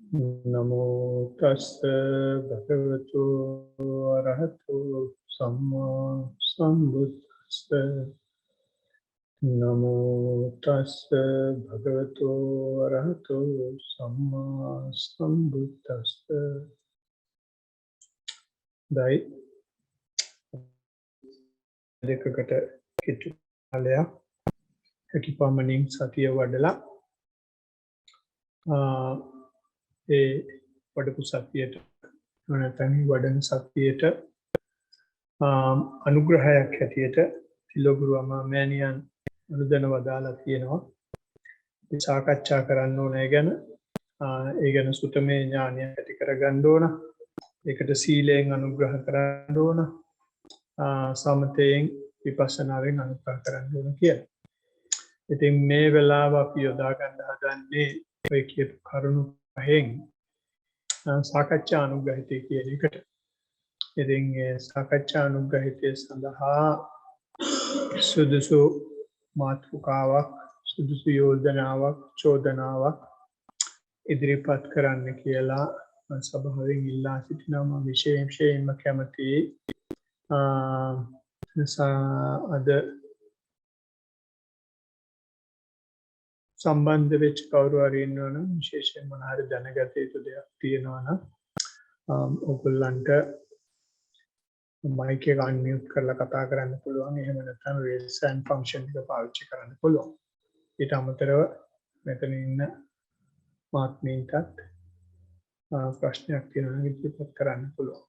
नमो तस्य भगवतो अरहतो सम्मा सम्बुद्धस्स नमो तस्य भगवतो अरहतो सम्मा सम्बुद्धस्स दाई දෙකකට කිට්ටු කාලයක් හැකියපමණින් සතිය වඩලා ඒ වඩපු සතියට නැත්නම් වඩන සතියට අනුග්‍රහයක් හැටියට තිලෝගුරුවම මෑණියන් අනුදැන වදාලා තියෙනවා. අපි සාකච්ඡා කරන්න ඕන ඒ ගැන සුතමේ ඥානය ඇති කරගන්න ඕන. ඒකට සීලයෙන් අනුග්‍රහ කරන්න ඕන. සමතයෙන් විපස්සනාවෙන් අනුග්‍රහ කරන්න ඕන කියලා. ඉතින් මේ වෙලාව අපි යොදා ගන්න හදන්නේ ඔය කියපු කරුණු පහෙන් සාකච්ඡා අනුග්‍රහිතය කියන එකට. ඉතින් සාකච්ඡා අනුග්‍රහිතය සඳහා සුදුසු මාතෘකාවක්, සුදුසු යෝජනාවක්, චෝදනාවක් ඉදිරිපත් කරන්න කියලා සභාවෙන් ඉල්ලා සිටිනවා. විශේෂයෙන්ම කැමතියි අද සම්බන්ධ වෙච්ච කවුරු හරි ඉන්නවනම් විශේෂයෙන් මොන හරි දැනගත යුතු දෙයක් තියෙනවා නම් ඔයගොල්ලන්ට මයික් එක අන්මියුට් කරලා කතා කරන්න පුළුවන්. එහෙම නැත්නම් raise hand function එක පාවිච්චි කරන්න පුළුවන්. ඊට අමතරව මෙතන ඉන්න මාත්මීන්ටත් ප්‍රශ්නයක් තියෙනවා නම් ඉදිරිපත් කරන්න පුළුවන්.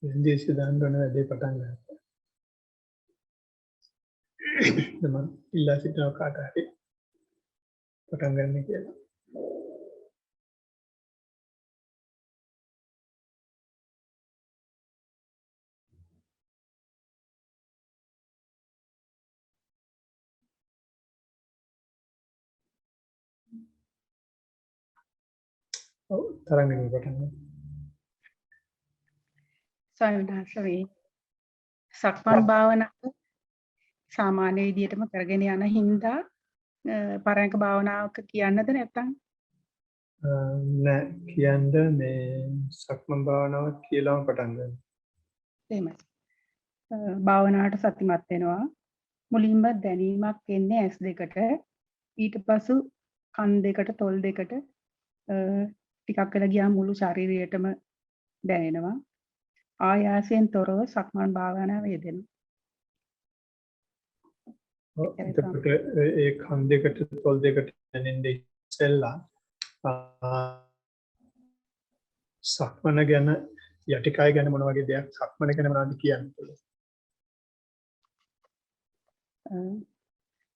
ඉන්දියාවේ දාන්න ඕන වැඩේ පටන් ගන්නවා. මම ඉල්ලා සිටිනවා කාට හරි පටන් ගන්න කියලා. ඔව් තරංගනේ පටන් ගන්න. සයන්දාසවේ සක්මන් භාවනාව සාමාන්‍ය විදිහටම කරගෙන යන හින්දා පරයන්ක භාවනාවක කියන්නද නැත්නම් නෑ කියන්න මේ සක්මන් භාවනාව කියලාම පටන් ගන්න. එහෙමයි. භාවනාවට සතිමත් වෙනවා. මුලින්ම දැනීමක් එන්නේ ඇස් දෙකට. ඊට පසු කන් දෙකට, තොල් දෙකට ටිකක් වෙලා ගියාම මුළු ශරීරයටම දැනෙනවා. ආයාසයෙන් තොරව සක්මන් භාවනාව යෙදෙනවා. එතකොට ඒ කන් දෙකට තොල් දෙකට දැනෙන්නේ ඉස්සෙල්ලා සක්මන ගැන යටිකය ගැන මොන වගේ දෙයක් සක්මන ගැන මොනවද කියන්න පුළුවන්?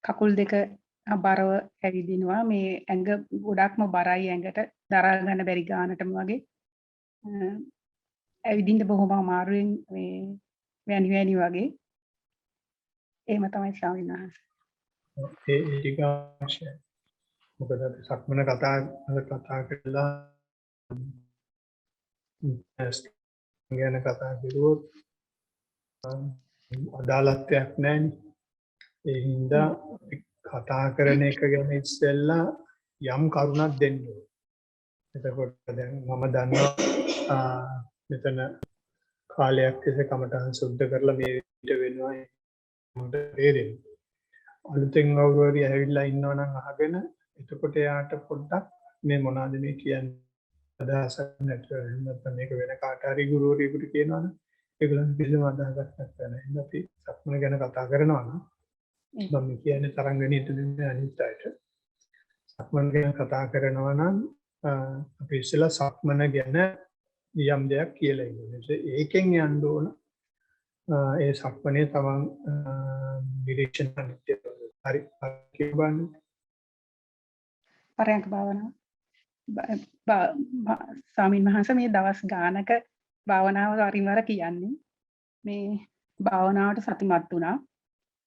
කකුල් දෙක බරව ඇවිදිනවා. මේ ඇඟ ගොඩක්ම බරයි, ඇඟට දරා ගන්න බැරි ගානටම වගේ ඇවිදින්න බොහොම අමාරුවෙන් මේ වැනි වගේ. එහෙම තමයි ස්වාමීන් වහන්සේ. ඒ ටික අවශ්‍යයි. මොකද සක්මන කතා කරලා ගැන කතා කරුවොත් අදාළත්වයක් නැහැ. ඒ හින්දා කතා කරන එක ගැන ඉස්සෙල්ලා යම් කරුණක් දෙන්න ඕනේ. එතකොට දැන් මම දන්නවා මෙතන කාලයක් තිස්සේ කමටහන් සුද්ධ කරලා මේ විදිහට වෙනවා මට තේරෙන්නේ. අලුතෙන් කවුරු හරි ඇවිල්ලා ඉන්නවා නම් අහගෙන එතකොට එයාට පොඩ්ඩක් මේ මොනවද මේ කියන්නේ අදහසක් නැත්නම් මේක වෙන කාට හරි ගුරුවරයෙකුට කියනවනම් ඒගොල්ලන් කිසිම අදහසක් නැත්නම් එහෙනම් අපි සක්මන ගැන කතා කරනවා නම් මම කියන්නේ තරංගණීයට නෙමෙයි අනිත් අයට. සක්මන ගැන කතා කරනවා නම් අපි ඉස්සෙල්ලා සක්මන ගැන යම් දෙයක් කියලා ඉන්නේ. ඒකෙන් යන්න ඕන ඒ සක්මනේ තමන් නිරීක්ෂණ කරන්න. හරි කියවන්නේ. පරයන්ක භාවනාව ස්වාමීන් වහන්සේ මේ දවස් ගානක භාවනාව වරින් වර කියන්නේ. මේ භාවනාවට සතිමත් වුණා.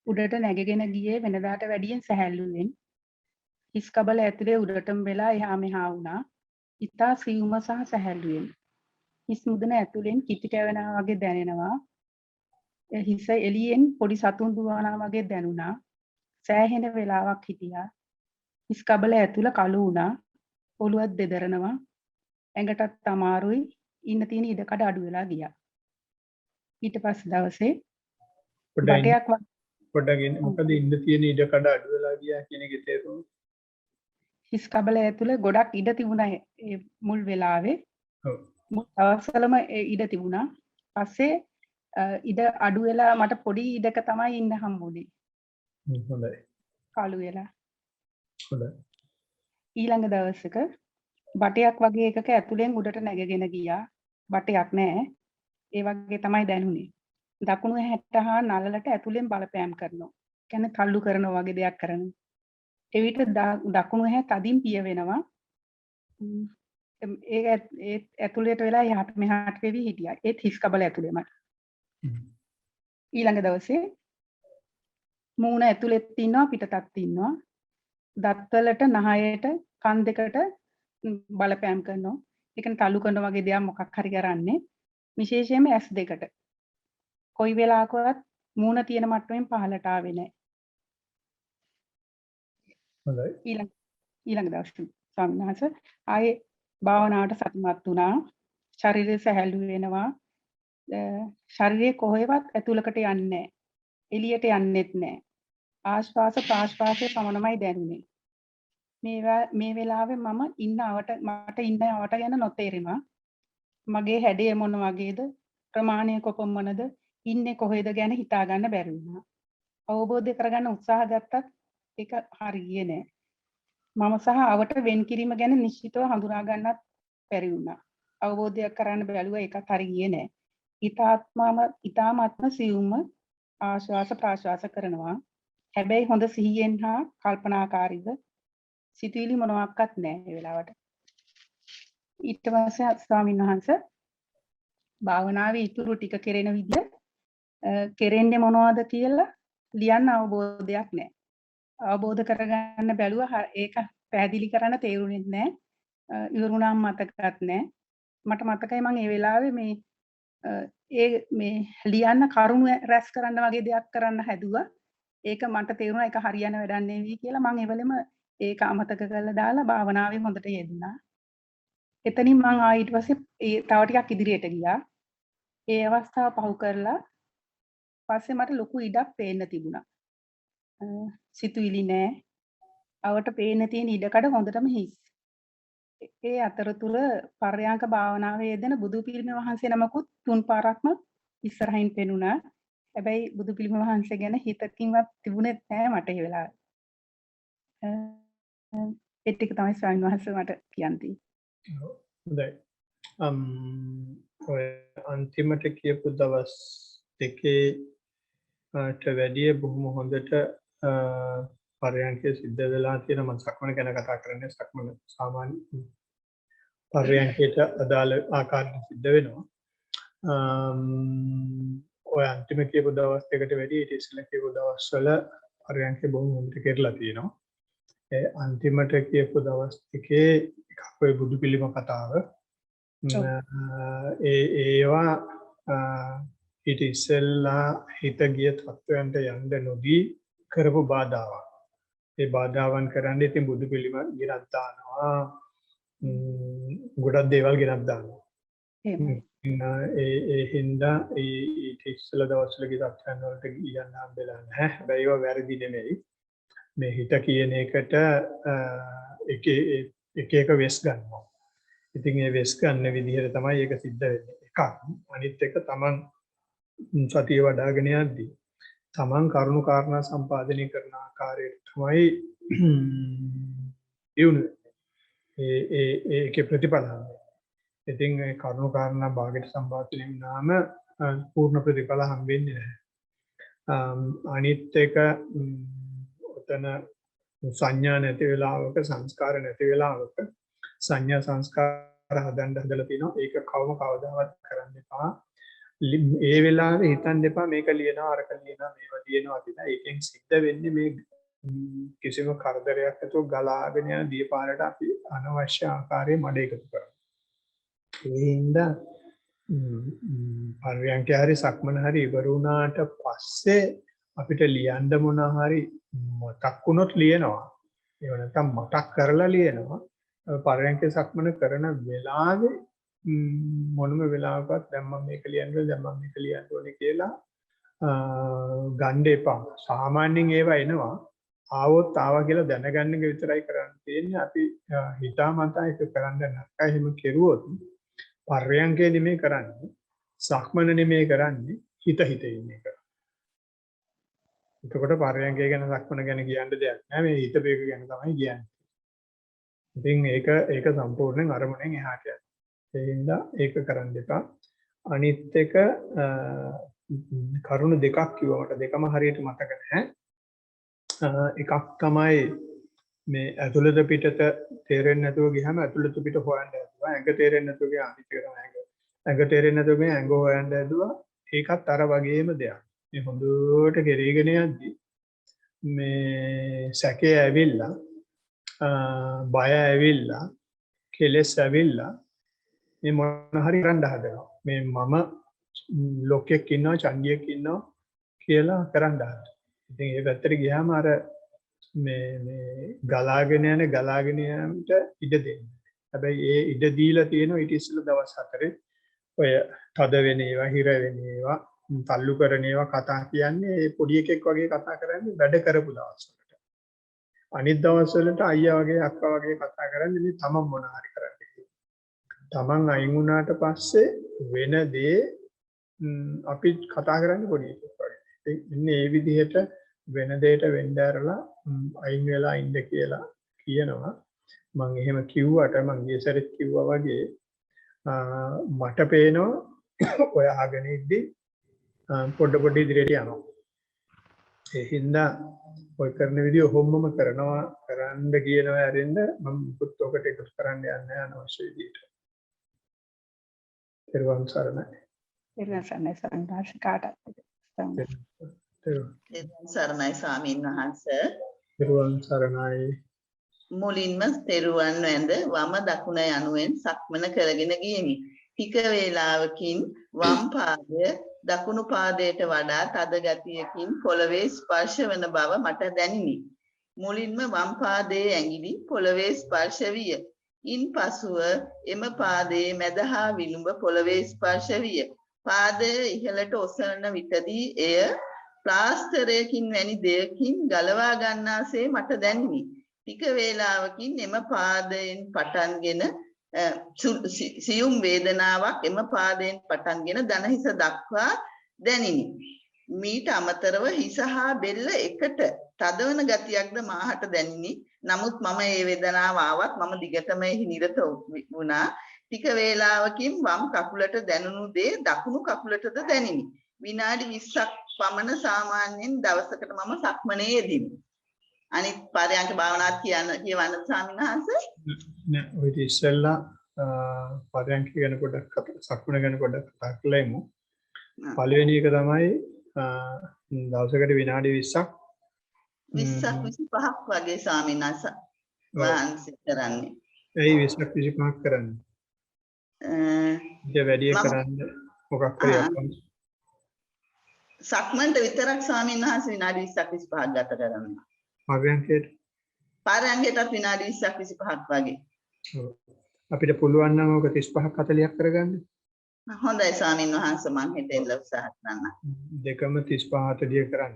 උඩට නැගගෙන ගියේ වෙනදාට වැඩියෙන් සැහැල්ලුවෙන්. හිස් කබල ඇතුලේ උඩටම වෙලා එහා මෙහා වුණා. ඉතා සියුම්ව සහ සැහැල්ලුවෙන්. හිස් මුදන ඇතුලෙන් කිටි කැවෙනවා වගේ දැනෙනවා. හිස එළියෙන් පොඩි සතුන් දුවනවා වගේ දැනුණා. සෑහෙන වෙලාවක් හිටියා. හිස් කබල ඇතුල කළු වුණා. ඔළුවත් දෙදරනවා. ඇඟටත් අමාරුයි. ඉන්න තියෙන ඉඩකඩ අඩු වෙලා ගියා. ඊට පස්සේ දවසේ බටයක් පොඩ්ඩක් මොකද ඉන්න තියෙන ඉඩකඩ අඩු වෙලා ගියා කියන එකේ තේරුම? හිස් කබල ඇතුල ගොඩක් ඉඩ තිබුණා ඒ මුල් වෙලාවේ. ඔව්. මුල් දවස්වලම ඉඩ තිබුණා. පස්සේ ඉඩ අඩු වෙලා මට පොඩි ඉඩක තමයි ඉන්න හම්බුනේ. හොඳයි. කළු වෙලා. හොඳයි. ඊළඟ දවසක බටයක් වගේ එකක ඇතුලෙන් උඩට නැගගෙන ගියා. බටයක් නෑ. ඒ වගේ තමයි දැනුනේ. දකුණු හැට හා නළලට ඇතුලෙන් බලපෑම් කරනවා. කියන්නේ තල්ලු කරනවා වගේ දෙයක් කරනවා. එවිට දකුණු හැ තදින් පිය වෙනවා. ඒ ඇතුලට වෙලා යහට මෙහාට වෙවි හිටියා. ඒත් හිස් කබල ඇතුලේම. ඊළඟ දවසේ මූණ ඇතුලෙත් ඉන්නවා පිටතත් ඉන්නවා. දත්වලට නහයට කන් දෙකට බලපෑම් කරනවා. ඒ කියන්නේ තල්ලු කරනවා වගේ දෙයක් මොකක් හරි කරන්නේ. විශේෂයෙන්ම S2කට. කොයි වෙලාවකවත් මූණ තියෙන මට්ටමින් පහළට ආවේ නැහැ. හොඳයි. ඊළඟ දවසේ ස්වාමීන් වහන්සේ ආයේ භාවනාවට සතිමත් වුණා. ශරීරය සැහැල්ලු වෙනවා. ශරීරයේ කොහෙවත් ඇතුළකට යන්නේ නැහැ. එළියට යන්නෙත් නැහැ. ආශ්වාස ප්‍රාශ්වාසයේ පමණමයි දැනුනේ. මේ වෙලාවේ මට ඉන්න අවට ගැන නොතේරෙනවා. මගේ හැඩය මොන වගේද? ප්‍රමාණය කොපමණද? ඉන්නේ කොහෙද ගැන හිතා ගන්න බැරි වුණා. අවබෝධ කරගන්න උත්සාහ ගත්තත් ඒක හරියන්නේ නැහැ. මම සහ අවට වෙන් කිරීම ගැන නිශ්චිතව හඳුනා ගන්නත් බැරි වුණා. අවබෝධයක් කරන්න බැලුවා ඒකත් හරියන්නේ නැහැ. ඊ타ත්ම සියුම්ම ආශ්වාස ප්‍රාශ්වාස කරනවා. හැබැයි හොඳ සිහියෙන් හා කල්පනාකාරීව සිතුවිලි මොනවාක්වත් නැහැ ඒ වෙලාවට. ඊට පස්සේ ස්වාමීන් වහන්සේ භාවනාවේ ඉතුරු ටික කෙරෙන විදිය කෙරෙන්නේ මොනවද කියලා ලියන්න අවබෝධයක් නැහැ. අවබෝධ කරගන්න බැලුවා ඒක පැහැදිලි කරන්න තේරුනේ නැහැ. ඉවරුණාම මතකත් නැහැ. මට මතකයි මම ඒ වෙලාවේ මේ ලියන්න කරුණු රැස් කරන්න වගේ දෙයක් කරන්න හැදුවා. ඒක මට තේරුණා ඒක හරියන වැඩක් නෙවෙයි කියලා මම එවලෙම ඒක අමතක කරලා දාලා භාවනාවේ හොඳට යෙදුණා. එතනින් මම ඊට පස්සේ තව ටිකක් ඉදිරියට ගියා. ඒ අවස්ථාව පහු කරලා පස්සේ මට ලොකු ඉඩක් පේන්න තිබුණා. සිතුවිලි නෑ. අවට පේන්න තියෙන ඉඩකඩ හොඳටම හිස්. ඒ අතරතුර පර්යාංක භාවනාවේ යෙදෙන බුදු පිළිම වහන්සේ නමකුත් තුන් පාරක්ම ඉස්සරහින් පෙනුණා. හැබැයි බුදු පිළිම වහන්සේ ගැන හිතකින්වත් තිබුණෙත් නෑ මට ඒ වෙලාවේ. ඒ ටික තමයි ස්වාමීන් වහන්සේ මට කියන්න තියෙන්නේ. හොඳයි. ඔය අන්තිමට කියපු දවස් දෙකේ වැඩිය බොහොම හොඳට පර්යංකයේ සිද්ධ වෙලා තියෙන මම සක්මන ගැන කතා කරන්නේ සක්මන සාමාන්‍ය පර්යංකයට අදාළ ආකාරයට සිද්ධ වෙනවා. ඔය අන්තිම කියපු දවස් දෙකට වැඩිය ඊට ඉස්සෙල්ලා කියපු දවස්වල පර්යංකේ බොහොම හොඳට කෙරලා තියෙනවා. ඒ අන්තිමට කියපු දවස් දෙකේ එකක් ඔය බුදු පිළිම කතාව. ඒවා ඊට ඉස්සෙල්ලා හිත ගිය තත්වයන්ට යන්න නොදී කරපු බාධාවක්. ඒ බාධාවන් කරන්න ඉතින් බුදු පිළිම ගෙනත් දානවා. ගොඩක් දේවල් ගෙනත් දානවා. ඒ හින්දා ඊට ඉස්සෙල්ලා දවස්වල ගිය තත්වයන් වලට යන්න හම්බෙලා නැහැ. හැබැයි ඒවා වැරදි නෙමෙයි. මේ හිත කියන එකට එක වෙස් ගන්නවා. ඉතින් ඒ වෙස් ගන්න විදිහට තමයි ඒක සිද්ධ වෙන්නේ. එකක්. අනිත් එක තමන් සතිය වඩ아가ගෙන යද්දී තමන් කරුණු කාරණා සම්පාදනය කරන ආකාරයට තමයි ඒකේ ප්‍රතිඵල හම්බෙන්නේ. ඉතින් ඒ කරුණු කාරණා භාගයට සම්පාදනය වුණාම පූර්ණ ප්‍රතිඵල හම්බෙන්නේ නැහැ. අනිත් එක ඔතන සංඥා නැති වෙලාවක සංස්කාර නැති වෙලාවක සංඥා සංස්කාර හදන්න හදලා තිනවා. ඒක කවදාවත් කරන්න එපා. ඒ වෙලාවේ හිතන්න එපා මේක ලියනවා අරක ලියනවා මේවා ලියනවා කියලා. ඒකෙන් සිද්ධ වෙන්නේ මේ කිසිම කරදරයක් නැතුව ගලාගෙන යන දියපාරට අපි අනවශ්‍ය ආකාරයේ මඩ එකතු කරනවා. ඒ හින්දා පරියන්කේ හරි සක්මන හරි ඉවර වුණාට පස්සේ අපිට ලියන්න මොන හරි මතක් වුණොත් ලියනවා. ඒව නැත්තම් මතක් කරලා ලියනවා. පරියන්කේ සක්මන කරන වෙලාවේ මොනම වෙලාවකවත් දැන් මම මේක ලියන්නේ දැන් මම මේක ලියන්න ඕනේ කියලා ගන්න එපා. සාමාන්‍යයෙන් ඒවා එනවා. ආවොත් ආවා කියලා දැනගන්න එක විතරයි කරන්න තියෙන්නේ. අපි හිතාමතා ඒක කරන්න නැත්නම් එහෙම කෙරුවොත් පර්යංකේ නෙමෙයි කරන්නේ. සක්මන නෙමෙයි කරන්නේ. හිත ඉන්නේ කරන්නේ. එතකොට පර්යංකේ ගැන සක්මන ගැන කියන්න දෙයක් නෑ. මේ හිත වේග ගැන තමයි කියන්නේ. ඉතින් ඒක සම්පූර්ණයෙන් අරමුණෙන් එහාට යනවා. ඒ හින්දා ඒක කරන්න එපා. අනිත් එක කරුණු දෙකක් කිව්වා මට දෙකම හරියට මතක නැහැ. එකක් තමයි මේ ඇතුළත පිටත තේරෙන්නේ නැතුව ගියාම ඇතුළත පිට හොයන්න හදුවා. ඇඟ තේරෙන්නේ නැතුව ගියා අනිත් එකම ඇඟ තේරෙන්නේ නැතුව මේ ඇඟ හොයන්න හදුවා. ඒකත් අර වගේම දෙයක්. මේ හොඳට ගෙරීගෙන යද්දි මේ සැකේ ඇවිල්ලා බය ඇවිල්ලා කෙලස් ඇවිල්ලා මේ මොන හරි කරන්න හදනවා. මේ මම ලෝකයක් ඉන්නවා චන්දියක් ඉන්නවා කියලා කරන්න හදනවා. ඉතින් ඒ පැත්තට ගියාම අර මේ ගලාගෙන යනට ඉඩ දෙන්න. හැබැයි ඒ ඉඩ දීලා තියෙනවා ඊට ඉස්සෙල්ලා දවස් 4 ඔය තද වෙන ඒවා හිර වෙන ඒවා තල්ලු කරන ඒවා කතා කියන්නේ ඒ පොඩි එකෙක් වගේ කතා කරන්නේ වැඩ කරපු දවස්වලට. අනිත් දවස්වලට අයියා වගේ අක්කා වගේ කතා කරන්නේ මේ තමන් මොන හරි කරන්නේ. තමන් අයින් වුණාට පස්සේ වෙන දේ අපි කතා කරන්නේ පොඩි එකෙක් වගේ. ඉන්නේ මේ විදිහට වෙන දෙයකට වෙන්න ඇරලා අයින් වෙලා ඉන්න කියලා කියනවා. මම එහෙම කිව්වට මම ගිය සැරේත් කිව්වා වගේ මට පේනවා ඔය අහගෙන ඉද්දි පොඩ ඉදිරියට යනවා. ඒ හින්දා ඔය කරන විදිය ඔහොමම කරන්න කියනවා ඇරෙන්න මම මුකුත් ඔකට එකතු කරන්න යන්නේ අනවශ්‍ය විදියට. පෙරවන් සරණයි. පෙරවන් සරණයි සංඝාස කාටත්. සරණයි ස්වාමීන් වහන්සේ. පෙරවන් සරණයි. මුලින්ම තෙරුවන් වැඳ වම දකුණ යනුවෙන් සක්මන කරගෙන ගියෙමි. ටික වේලාවකින් වම් පාදය දකුණු පාදයට වඩා තද ගතියකින් පොළවේ ස්පර්ශ වන බව මට දැනිනි. මුලින්ම වම් පාදයේ ඇඟිලි පොළවේ ස්පර්ශ විය. ඉන්පසුව එම පාදයේ මැද හා විලුඹ පොළවේ ස්පර්ශ විය. පාදය ඉහළට ඔසවන විටදී එය ප්ලාස්ටරයකින් වැනි දෙයකින් ගලවා ගන්නාසේ මට දැනිනි. ටික වේලාවකින් එම පාදයෙන් පටන්ගෙන සියුම් වේදනාවක් එම පාදයෙන් පටන්ගෙන දණහිස දක්වා දැනිනි. මීට අමතරව හිස හා බෙල්ල එකට තදවන ගතියක්ද මාහට දැනිනි. නමුත් මම ඒ වේදනාව ආවත් මම දිගටම එහි නිරත වුණා. ටික වේලාවකින් වම් කකුලට දැනුණු දේ දකුණු කකුලටද දැනිනි. විනාඩි 20ක් පමණ සාමාන්‍යයෙන් දවසකට මම සක්මනේ යෙදිමි. අනිත් පරයන්ක භාවනාවක් කියවන්න ස්වාමීන් වහන්සේ. නෑ ඔය ඉතින්ලා පරයන්ක ගැන පොඩ්ඩක් සක්මන ගැන පොඩ්ඩක් කතා කළෙමු. පළවෙනි එක තමයි දවසකට විනාඩි 20ක් 25ක් වගේ ස්වාමීන් වහන්සේ කරන්නේ. ඒ 20ක් 25ක් කරන්නේ. වැඩි කරන්න මොකක් හරි සක්මන්ට විතරක් ස්වාමීන් වහන්සේ විනාඩි 20ක් 25ක් ගත කරනවා. පරයන්කේටත් විනාඩි 20ක් 25ක් වගේ. අපිට පුළුවන් නම් ඔක 35ක් 40ක් කරගන්න. හොඳයි ස්වාමීන් වහන්සේ මම හිතෙල්ල උත්සාහ කරන්න. දෙකම 35 40 කරන්න.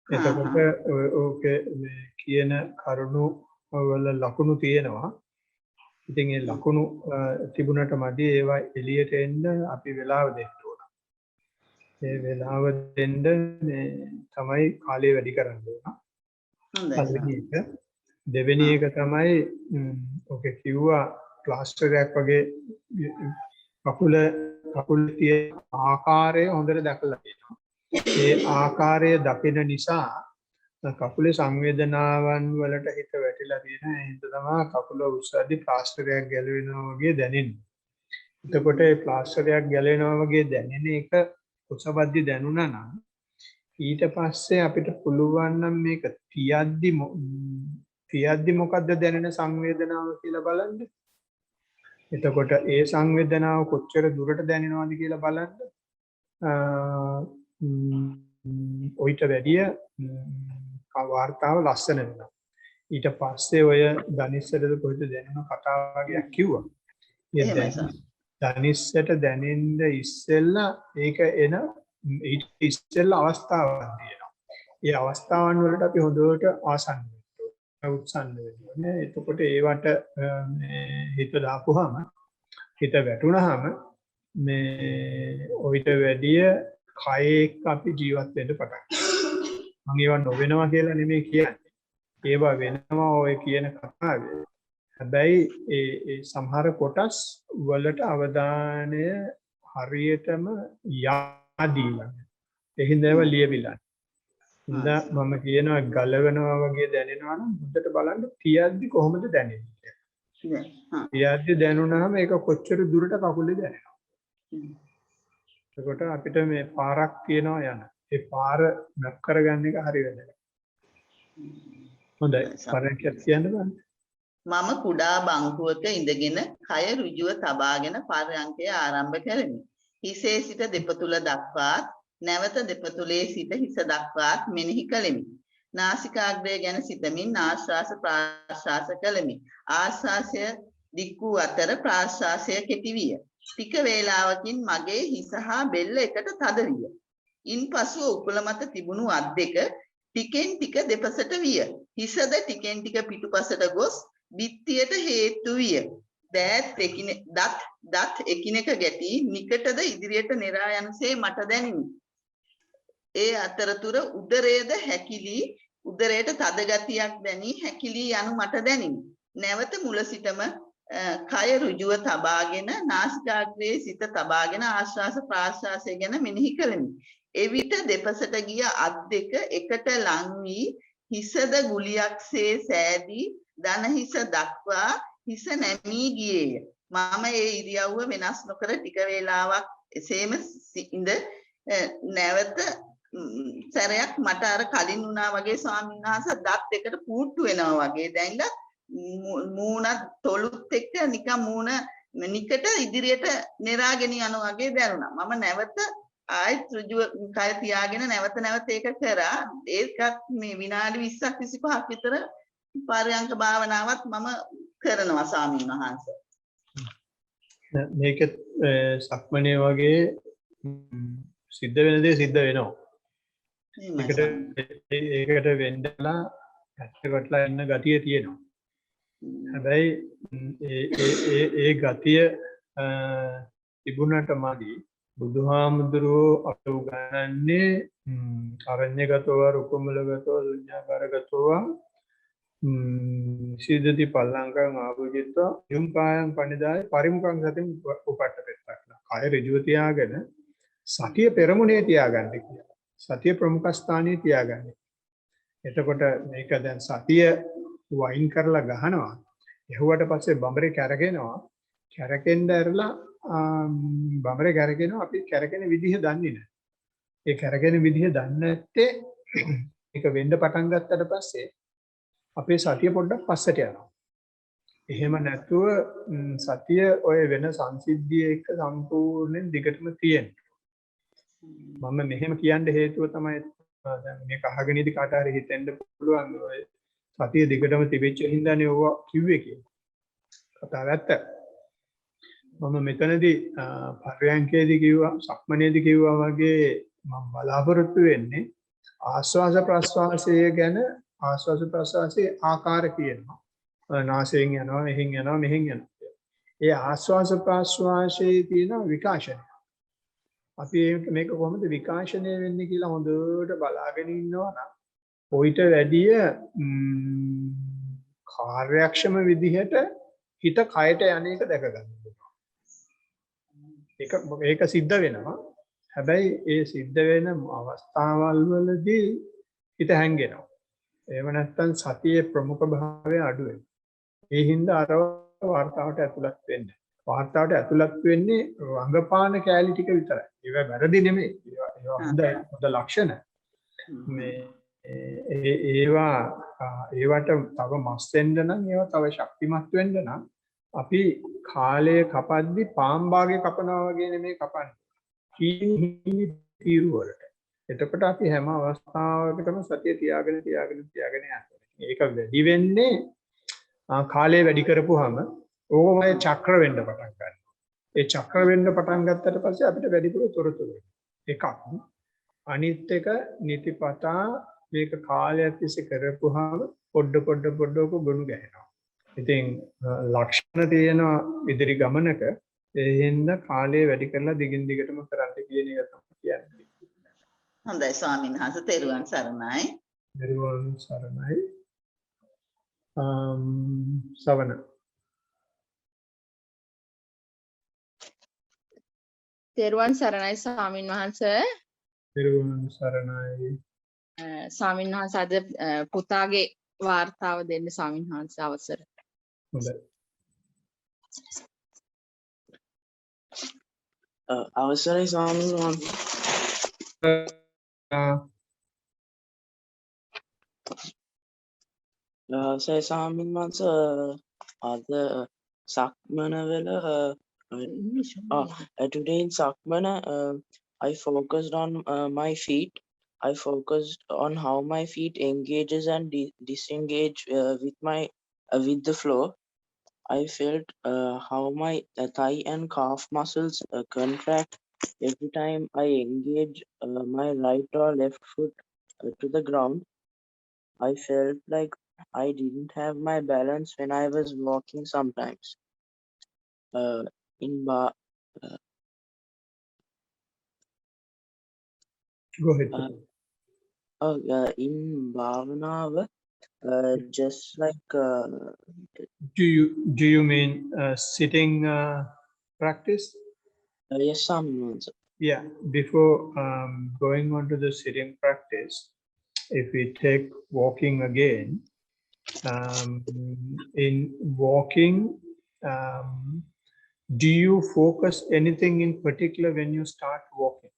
එතකොට ඕකේ මේ කියන කරුණු වල ලකුණු තියෙනවා. ඉතින් ඒ ලකුණු තිබුණට මදි ඒවා එළියට එන්න අපි වෙලාව දෙන්න ඕන. ඒ වෙලාව දෙන්න මේ තමයි කාලය වැඩි කරන්න ඕන. දෙවෙනි එක තමයි ඔකේ කිව්වා ප්ලාස්ටරයක් වගේ කකුල තියෙන ආකාරය හොඳට දැකලා තියෙනවා. ඒ ආකාරය දකින නිසා කකුලේ සංවේදනාවන් වලට හිත වැටිලා තියෙන හින්දා තමයි කකුල උස්සද්දි ප්ලාස්ටරයක් ගැලවෙනවා වගේ දැනෙන්නේ. එතකොට ඒ ප්ලාස්ටරයක් ගැලෙනවා වගේ දැනෙන එක කුසබද්දි දැනුණා නම් ඊට පස්සේ අපිට පුළුවන් නම් මේක තියද්දි මොකද්ද දැනෙන සංවේදනාව කියලා බලන්න. එතකොට ඒ සංවේදනාව කොච්චර දුරට දැනෙනවද කියලා බලන්න. ඔයිට වැඩිය වාර්තාව ලස්සන වෙනවා. ඊට පස්සේ ඔය ධනිස්සටද කොහෙද දැනෙන කතාව වගේක් කිව්වා. එහෙමයි සර්. ධනිස්සට දැනෙන්න ඉස්සෙල්ලා ඒක එන ඊට ඉස්සෙල්ලා අවස්ථාවක් තියෙනවා. ඒ අවස්ථාවන් වලට අපි හොඳට ආසන්න වෙන්න උත්සන්න වෙන්න ඕනේ. එතකොට ඒවට හිත දාපුවාම හිත වැටුණාම මේ ඔయిత වැඩිය කයෙක් අපි ජීවත් වෙන්න පටන් ගන්නවා. මම ඒවා නොවෙනවා කියලා නෙමෙයි කියන්නේ. ඒවා වෙනවා ඔය කියන කතාවේ. හැබැයි ඒ සමහර කොටස් වලට අවධානය හරියටම යාදීලා. ඒ හින්දා ඒවා ලියවිලා. හින්දා මම කියනවා ගලවනවා වගේ දැනෙනවා නම් හොඳට බලන්න තියද්දි කොහොමද දැනෙන්නේ. තියද්දි දැනුණාම ඒක කොච්චර දුරට කකුලේ දැනෙනවා. එතකොට අපිට මේ පාරක් තියෙනවා යන. ඒ පාර මැප් කරගන්න එක හරි වැදගත්. හොඳයි. පාරක් කියන්න බෑ. මම කුඩා බංකුවක ඉඳගෙන කය ඍජුව තබාගෙන පර්යංකය ආරම්භ කරමි. හිසේ සිට දෙපතුල දක්වාත් නැවත දෙපතුලේ සිට හිස දක්වාත් මෙනෙහි කළෙමි. නාසිකාග්‍රය ගැන සිතමින් ආශ්වාස ප්‍රාශ්වාස කළෙමි. ආශ්වාසය දික් වූ අතර ප්‍රාශ්වාසය කෙටි විය. ටික වේලාවකින් මගේ හිස හා බෙල්ල එකට තද විය. ඉන්පසුව උකුල මත තිබුණු අත් දෙක ටිකෙන් ටික දෙපසට විය. හිසද ටිකෙන් ටික පිටුපසට ගොස් බිත්තියට හේතු විය. දත් එකිනෙක ගැටි නිකටද ඉදිරියට නෙරා යනසේ මට දැනිනි. ඒ අතරතුර උදරයේද හැකිලි උදරයට තද ගතියක් දැනි හැකිලි යනු මට දැනිනි. නැවත මුල සිටම කය ඍජුව තබාගෙන නාසිකාග්‍රයේ සිත තබාගෙන ආශ්වාස ප්‍රාශ්වාසය ගැන මෙනෙහි කළෙමි. එවිට දෙපසට ගිය අත් දෙක එකට ලං වී හිසද ගුලියක්සේ සෑදී දන හිස දක්වා හිස නැමී ගියේය. මම ඒ ඉරියව්ව වෙනස් නොකර ටික වේලාවක් එසේම ඉඳ නැවත සැරයක් මට අර කලින් වුණා වගේ ස්වාමීන් වහන්සේ දත් දෙකට පුට්ටු වෙනවා වගේ දැන්ලා මූණත් තොලුත් එක්ක නිකන් මූණ නිකට ඉදිරියට නෙරාගෙන යනවා වගේ දැනුණා. මම නැවත ආයෙත් ඍජුව කය තියාගෙන නැවත ඒක කරා. ඒකත් මේ විනාඩි 20ක් 25ක් විතර පරයන්ක භාවනාවත් මම කරනවා ස්වාමීන් වහන්සේ. මේක සක්මනේ වගේ සිද්ධ වෙන දේ සිද්ධ වෙනවා. ඒකට වෙන්නලා ඇත්තටලා ඉන්න ගතිය තියෙනවා. හැබැයි ඒ ගතිය තිබුණට මදි බුදුහාමුදුරුවෝ අපට උගන්වන්නේ අරඤ්‍යගතව රුකුමලගතව ශුඤ්ඤාකාරගතව සීදති පල්ලංකං ආභුජිත්වා යම් කායං පනිදාය පරිමුඛං සතින් උපට්ඨපෙත්තක්. කය ඍජුව තියාගෙන සතිය පෙරමුණේ තියාගන්න කියලා. සතිය ප්‍රමුඛ ස්ථානයේ තියාගන්න. එතකොට මේක දැන් සතිය වයින් කරලා ගහනවා. එහුවට පස්සේ බඹරේ කැරගෙනවා. කැරකෙන්න ඇරලා බඹරේ කැරගෙනවා. අපි කැරකෙන විදිහ දන්නේ නැහැ. ඒ කැරකෙන විදිහ දන්නේ නැත්තේ ඒක වෙන්න පටන් ගත්තට පස්සේ අපේ සතිය පොඩ්ඩක් පස්සට යනවා. එහෙම නැතුව සතිය ඔය වෙන සංසිද්ධිය එක්ක සම්පූර්ණයෙන් දිගටම තියෙනවා. මම මෙහෙම කියන්න හේතුව තමයි දැන් මේක අහගෙන ඉදි කාට හරි හිතෙන්න පුළුවන් ඔය සතිය දිගටම තිබෙච්ච හින්දානේ ඕවා කිව්වේ කියලා. කතාව ඇත්ත. මම මෙතනදී පර්යංකයේදී කිව්වා සක්මනේදී කිව්වා වගේ මම බලාපොරොත්තු වෙන්නේ ආස්වාස ප්‍රස්වාසය ගැන ආස්වාස ප්‍රස්වාසයේ ආකාර කියනවා. නාසයෙන් යනවා, මෙහෙන් යනවා, මෙහෙන් යනවා. ඒ ආස්වාස ප්‍රස්වාසයේ තියෙන විකාශනය. අපි මේක කොහොමද විකාශනය වෙන්නේ කියලා හොඳට බලාගෙන ඉන්නවා නම් ඔయిత වැඩිය කාර්යක්ෂම විදිහට හිත කයට යන එක දැක ගන්න පුළුවන්. ඒක සිද්ධ වෙනවා. හැබැයි ඒ සිද්ධ වෙන අවස්ථාවල් වලදී හිත හැංගෙනවා. එහෙම නැත්නම් සතියේ ප්‍රමුඛ භාවය අඩු වෙනවා. ඒ හින්දා අර වார்த்தාවට ඇතුළත් වෙන්න. වාර්තාවට ඇතුළත් වෙන්නේ රංගපාන කෑලි ටික විතරයි. ඒවා වැරදි නෙමෙයි. ඒවා හොඳ ලක්ෂණ. මේ ඒවට තව මස් වෙන්න නම් ඒවා තව ශක්තිමත් වෙන්න නම් අපි කාලය කපද්දි පාම්බාගේ කපනවා වගේ නෙමෙයි කපන්නේ. කීනි තීරු වලට. එතකොට අපි හැම අවස්ථාවකටම සතිය තියාගෙන යනවා. ඒක වැඩි වෙන්නේ කාලය වැඩි කරපුවාම ඕමය චක්‍ර වෙන්න පටන් ගන්නවා. ඒ චක්‍ර වෙන්න පටන් ගත්තට පස්සේ අපිට වැඩිපුර තොරතුරු එකක්. අනිත් එක නිතිපතා මේක කාලයක් තිස්සේ කරපුවාම පොඩ ගොනු ගැහෙනවා. ඉතින් ලක්ෂණ තියෙනවා ඉදිරි ගමනක ඒ හින්දා කාලය වැඩි කරලා දිගින් දිගටම කරන්න කියන එක තමයි කියන්නේ. හොඳයි ස්වාමීන් වහන්සේ තෙරුවන් සරණයි. තෙරුවන් සරණයි. සවන. තෙරුවන් සරණයි ස්වාමින් වහන්සේ. තෙරුවන් සරණයි. ස්වාමින් වහන්සේ අද පුතාගේ වාර්තාව දෙන්න ස්වාමින් වහන්සේ අවසර. හොඳයි. අවසරයි ස්වාමීන් වහන්සේ. අවසරයි ස්වාමීන් වහන්සේ. අද සක්මන වල today in Sakmana, I focused on my feet. I focused on how my feet engages and disengage with the floor. I felt how my thigh and calf muscles contract every time I engage my right or left foot to the ground. I felt like I didn't have my balance when I was walking sometimes. Go ahead. In Bhavanaava, just like Do you mean sitting practice? yes, Swami. Yeah. Before going on to the sitting practice, if we take walking again, in walking, do you focus anything in particular when you start walking?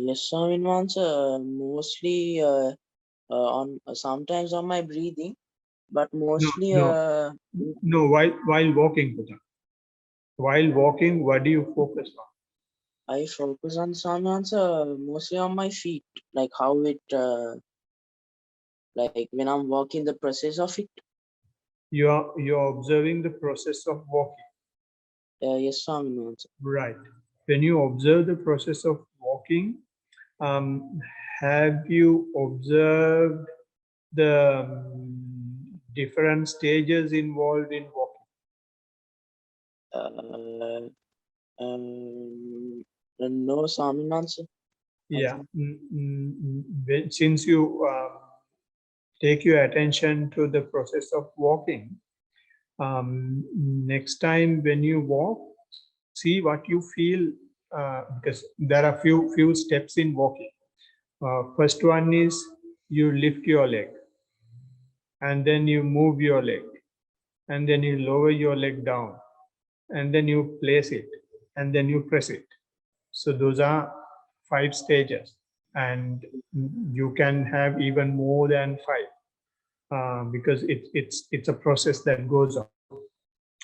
Yes, Swami. Mostly on sometimes on my breathing, but mostly No, while walking, Puta. While walking, what do you focus on? I focus on Swami mostly on my feet, like how it like when I'm walking, the process of it. You're observing the process of walking. Yes, Swami. Right. When you observe the process of walking, have you observed the different stages involved in walking? No, Swami. Yeah. Since you take your attention to the process of walking, next time when you walk, see what you feel, because there are few steps in walking. First one is you lift your leg, and then you move your leg, and then you lower your leg down, and then you place it, and then you press it. So those are 5 stages, and you can have even more than 5, because it's a process that goes on.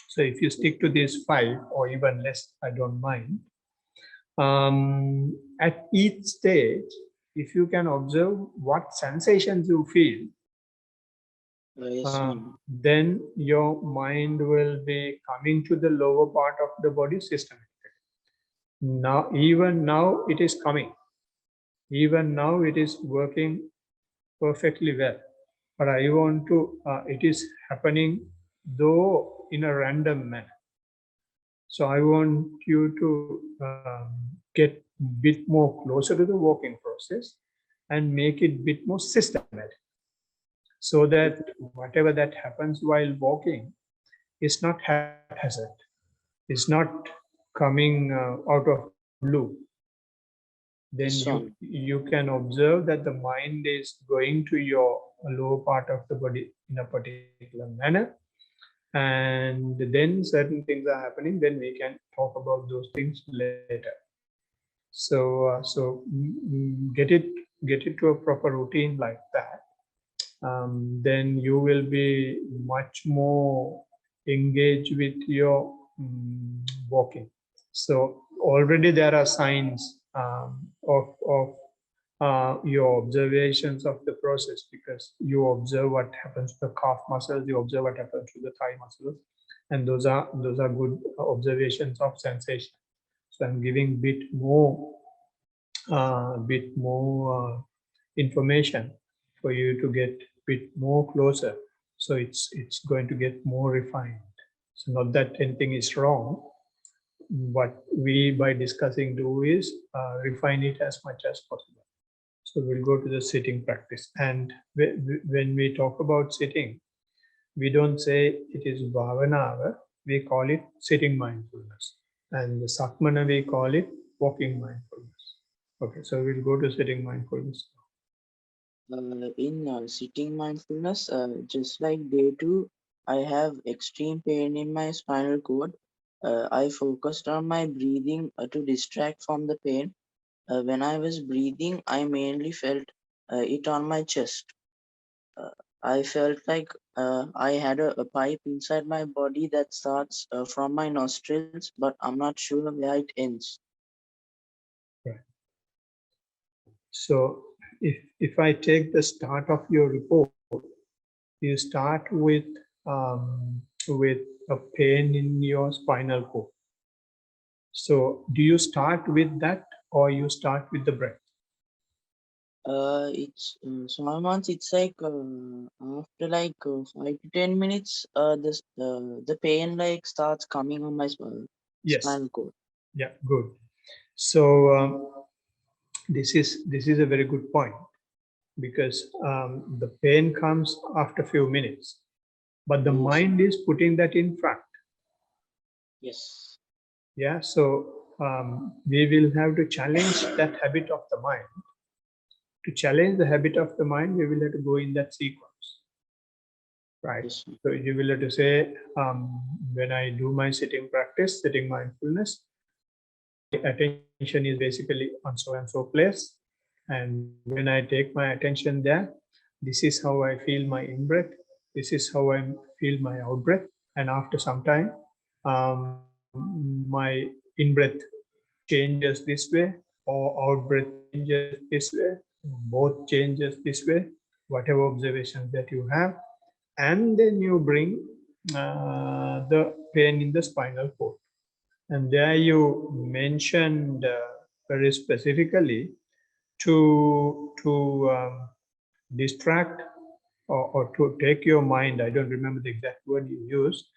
So if you stick to these 5 or even less, I don't mind. At each stage, if you can observe what sensations you feel, Yes, Swami. then your mind will be coming to the lower part of the body systematically. Even now it is coming. Even now it is working perfectly well. But I want to, it is happening though in a random manner. So I want you to get a bit more closer to the walking process and make it a bit more systematic, so that whatever that happens while walking is not haphazard. It's not coming out of blue. Then you can observe that the mind is going to your lower part of the body in a particular manner, and then certain things are happening, then we can talk about those things later. So get it to a proper routine like that. Then you will be much more engaged with your walking. So already there are signs of your observations of the process, because you observe what happens to the calf muscles, you observe what happens to the thigh muscles, and those are good observations of sensation. So I'm giving bit more information for you to get bit more closer. So it's going to get more refined. So not that anything is wrong. What we, by discussing, do is refine it as much as possible. So we'll go to the sitting practice. And when we talk about sitting, we don't say it is bhavana, we call it sitting mindfulness. And the sakmana, we call it walking mindfulness. Okay, so we'll go to sitting mindfulness. In sitting mindfulness, just like day 2, I have extreme pain in my spinal cord. I focused on my breathing to distract from the pain. When I was breathing, I mainly felt it on my chest. I felt like I had a pipe inside my body that starts from my nostrils, but I'm not sure where it ends. Right. So if I take the start of your report, you start with a pain in your spinal cord. So do you start with that, or you start with the breath? It's sometimes it's like after like 5 to 10 minutes, the pain like starts coming on my Yes. spinal cord. Yeah, good. So this is a very good point, because the pain comes after a few minutes, but the Yes. mind is putting that in front. Yes. Yeah, so we will have to challenge that habit of the mind. To challenge the habit of the mind, we will have to go in that sequence, right? Yes. So you will have to say, when I do my sitting practice, sitting mindfulness, attention is basically on so and so place, and when I take my attention there, this is how I feel my in-breath, this is how I feel my out-breath, and after some time my in-breath changes this way, or out-breath changes this way, both changes this way, whatever observations that you have, and then you bring the pain in the spinal cord. And there you mentioned very specifically to distract or to take your mind, I don't remember the exact word you used,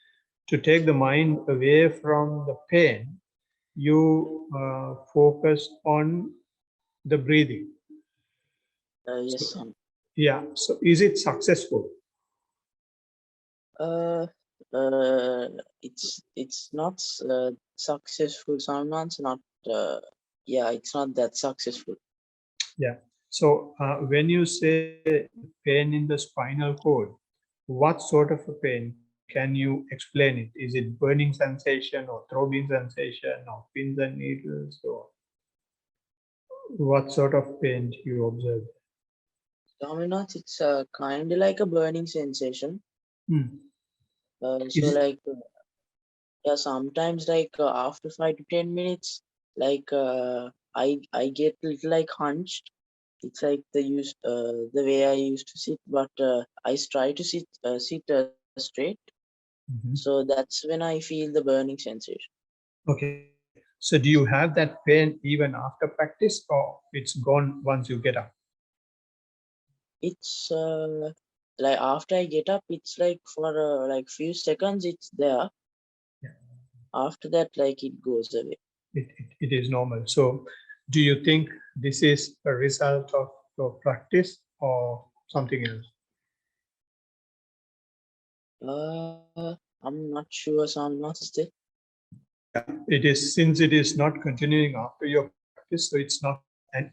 to take the mind away from the pain, you focus on the breathing. Yes. Yeah, so is it successful? It's not successful. Sometimes not. Yeah, it's not that successful. Yeah. So when you say pain in the spinal cord, what sort of a pain? Can you explain it? Is it burning sensation or throbbing sensation or pins and needles, or what sort of pain do you observe? Sometimes it's kind of like a burning sensation. Hmm. So Is- like yeah, sometimes like after 5 to 10 minutes, like I get little like hunched. It's like the way I used to sit, but I try to sit straight. Mhm. So that's when I feel the burning sensation. Okay. So do you have that pain even after practice, or it's gone once you get up? It's like after I get up, it's like for like few seconds it's there. Yeah. After that, like it goes away. It is normal. So do you think this is a result of your practice or something else? I'm not sure. So I'm not still. It is, since it is not continuing after your practice, so it's not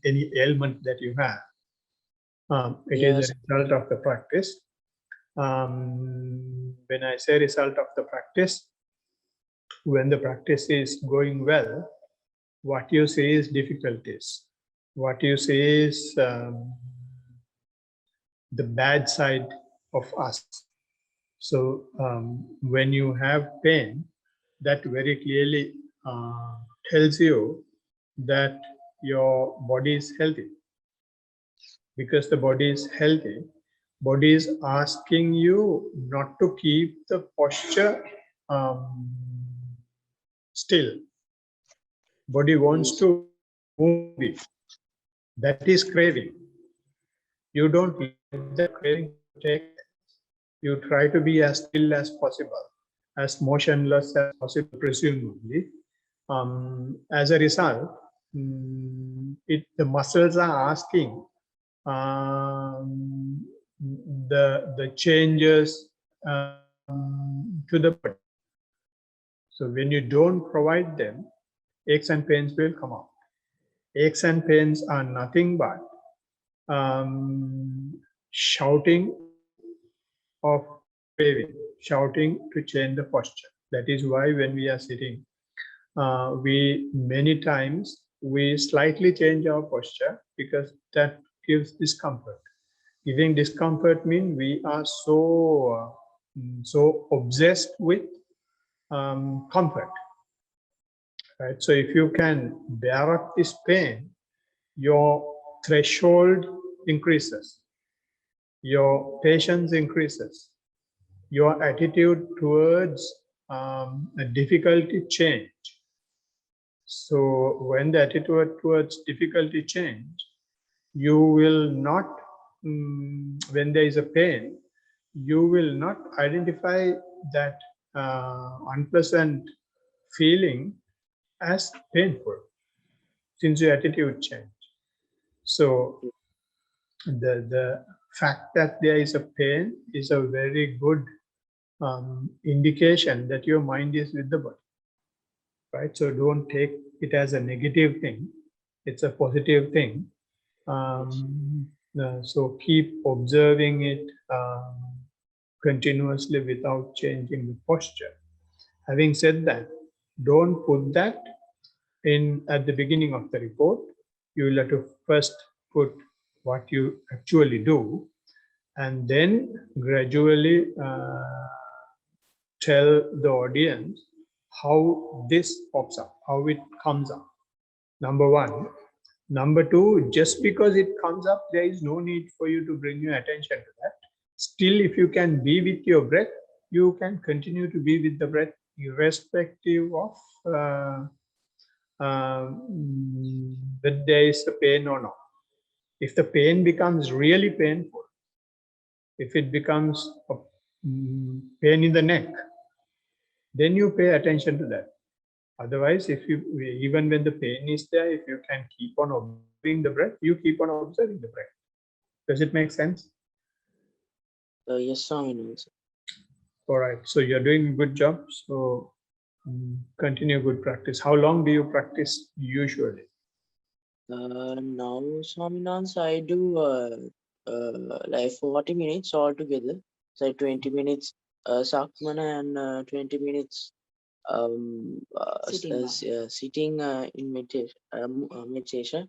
any ailment that you have. It is Yes. a result of the practice. When I say result of the practice, when the practice is going well, what you see is difficulties. What you see is the bad side of us. So when you have pain, that very clearly tells you that your body is healthy. Because the body is healthy, body is asking you not to keep the posture still. Body wants to move it. That is craving. You don't let the craving take. You try to be as still as possible, as motionless as possible, presumably. As a result, the muscles are asking the changes to the body. So when you don't provide them, aches and pains will come out. Aches and pains are nothing but shouting of craving, shouting to change the posture. That is why when we are sitting, we many times we slightly change our posture because that gives discomfort. Giving discomfort means we are so obsessed with comfort, right? So if you can bear up this pain, your threshold increases, your patience increases, your attitude towards a difficulty change. So when the attitude towards difficulty change, you will not, when there is a pain, you will not identify that unpleasant feeling as painful since your attitude change. So the fact that there is a pain is a very good indication that your mind is with the body, right? So don't take it as a negative thing. It's a positive thing. So keep observing it continuously without changing the posture. Having said that, don't put that in at the beginning of the report. You will have to first put what you actually do, and then gradually tell the audience how this pops up, how it comes up. Number one. Number two, just because it comes up, there is no need for you to bring your attention to that. Still, if you can be with your breath, you can continue to be with the breath irrespective of that there is a pain or not. If the pain becomes really painful, if it becomes a pain in the neck, then you pay attention to that. Otherwise, if you, even when the pain is there, if you can keep on observing the breath, you keep on observing the breath. Does it make sense? Yes, Swami. All right. So you're doing a good job. So continue good practice. How long do you practice usually? Now, Swaminans, I do like 40 minutes altogether. So 20 minutes Sakmana and 20 minutes sitting in meditation.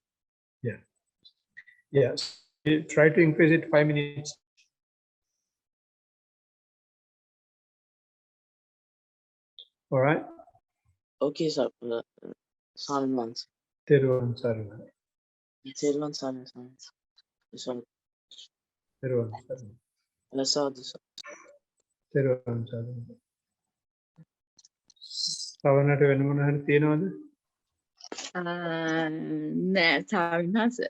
Yeah. Yes. Try to increase it 5 minutes. All right. Okay, sir. Swaminans. Thiruvan Sarana. Thiruvan Sarana. Sorry. Thiruvan Sarana. Sadhu, sir. Thiruvan Sarana. සවනට වෙන මොන හරි තියනවද? නෑ ස්වාමීන් වහන්සේ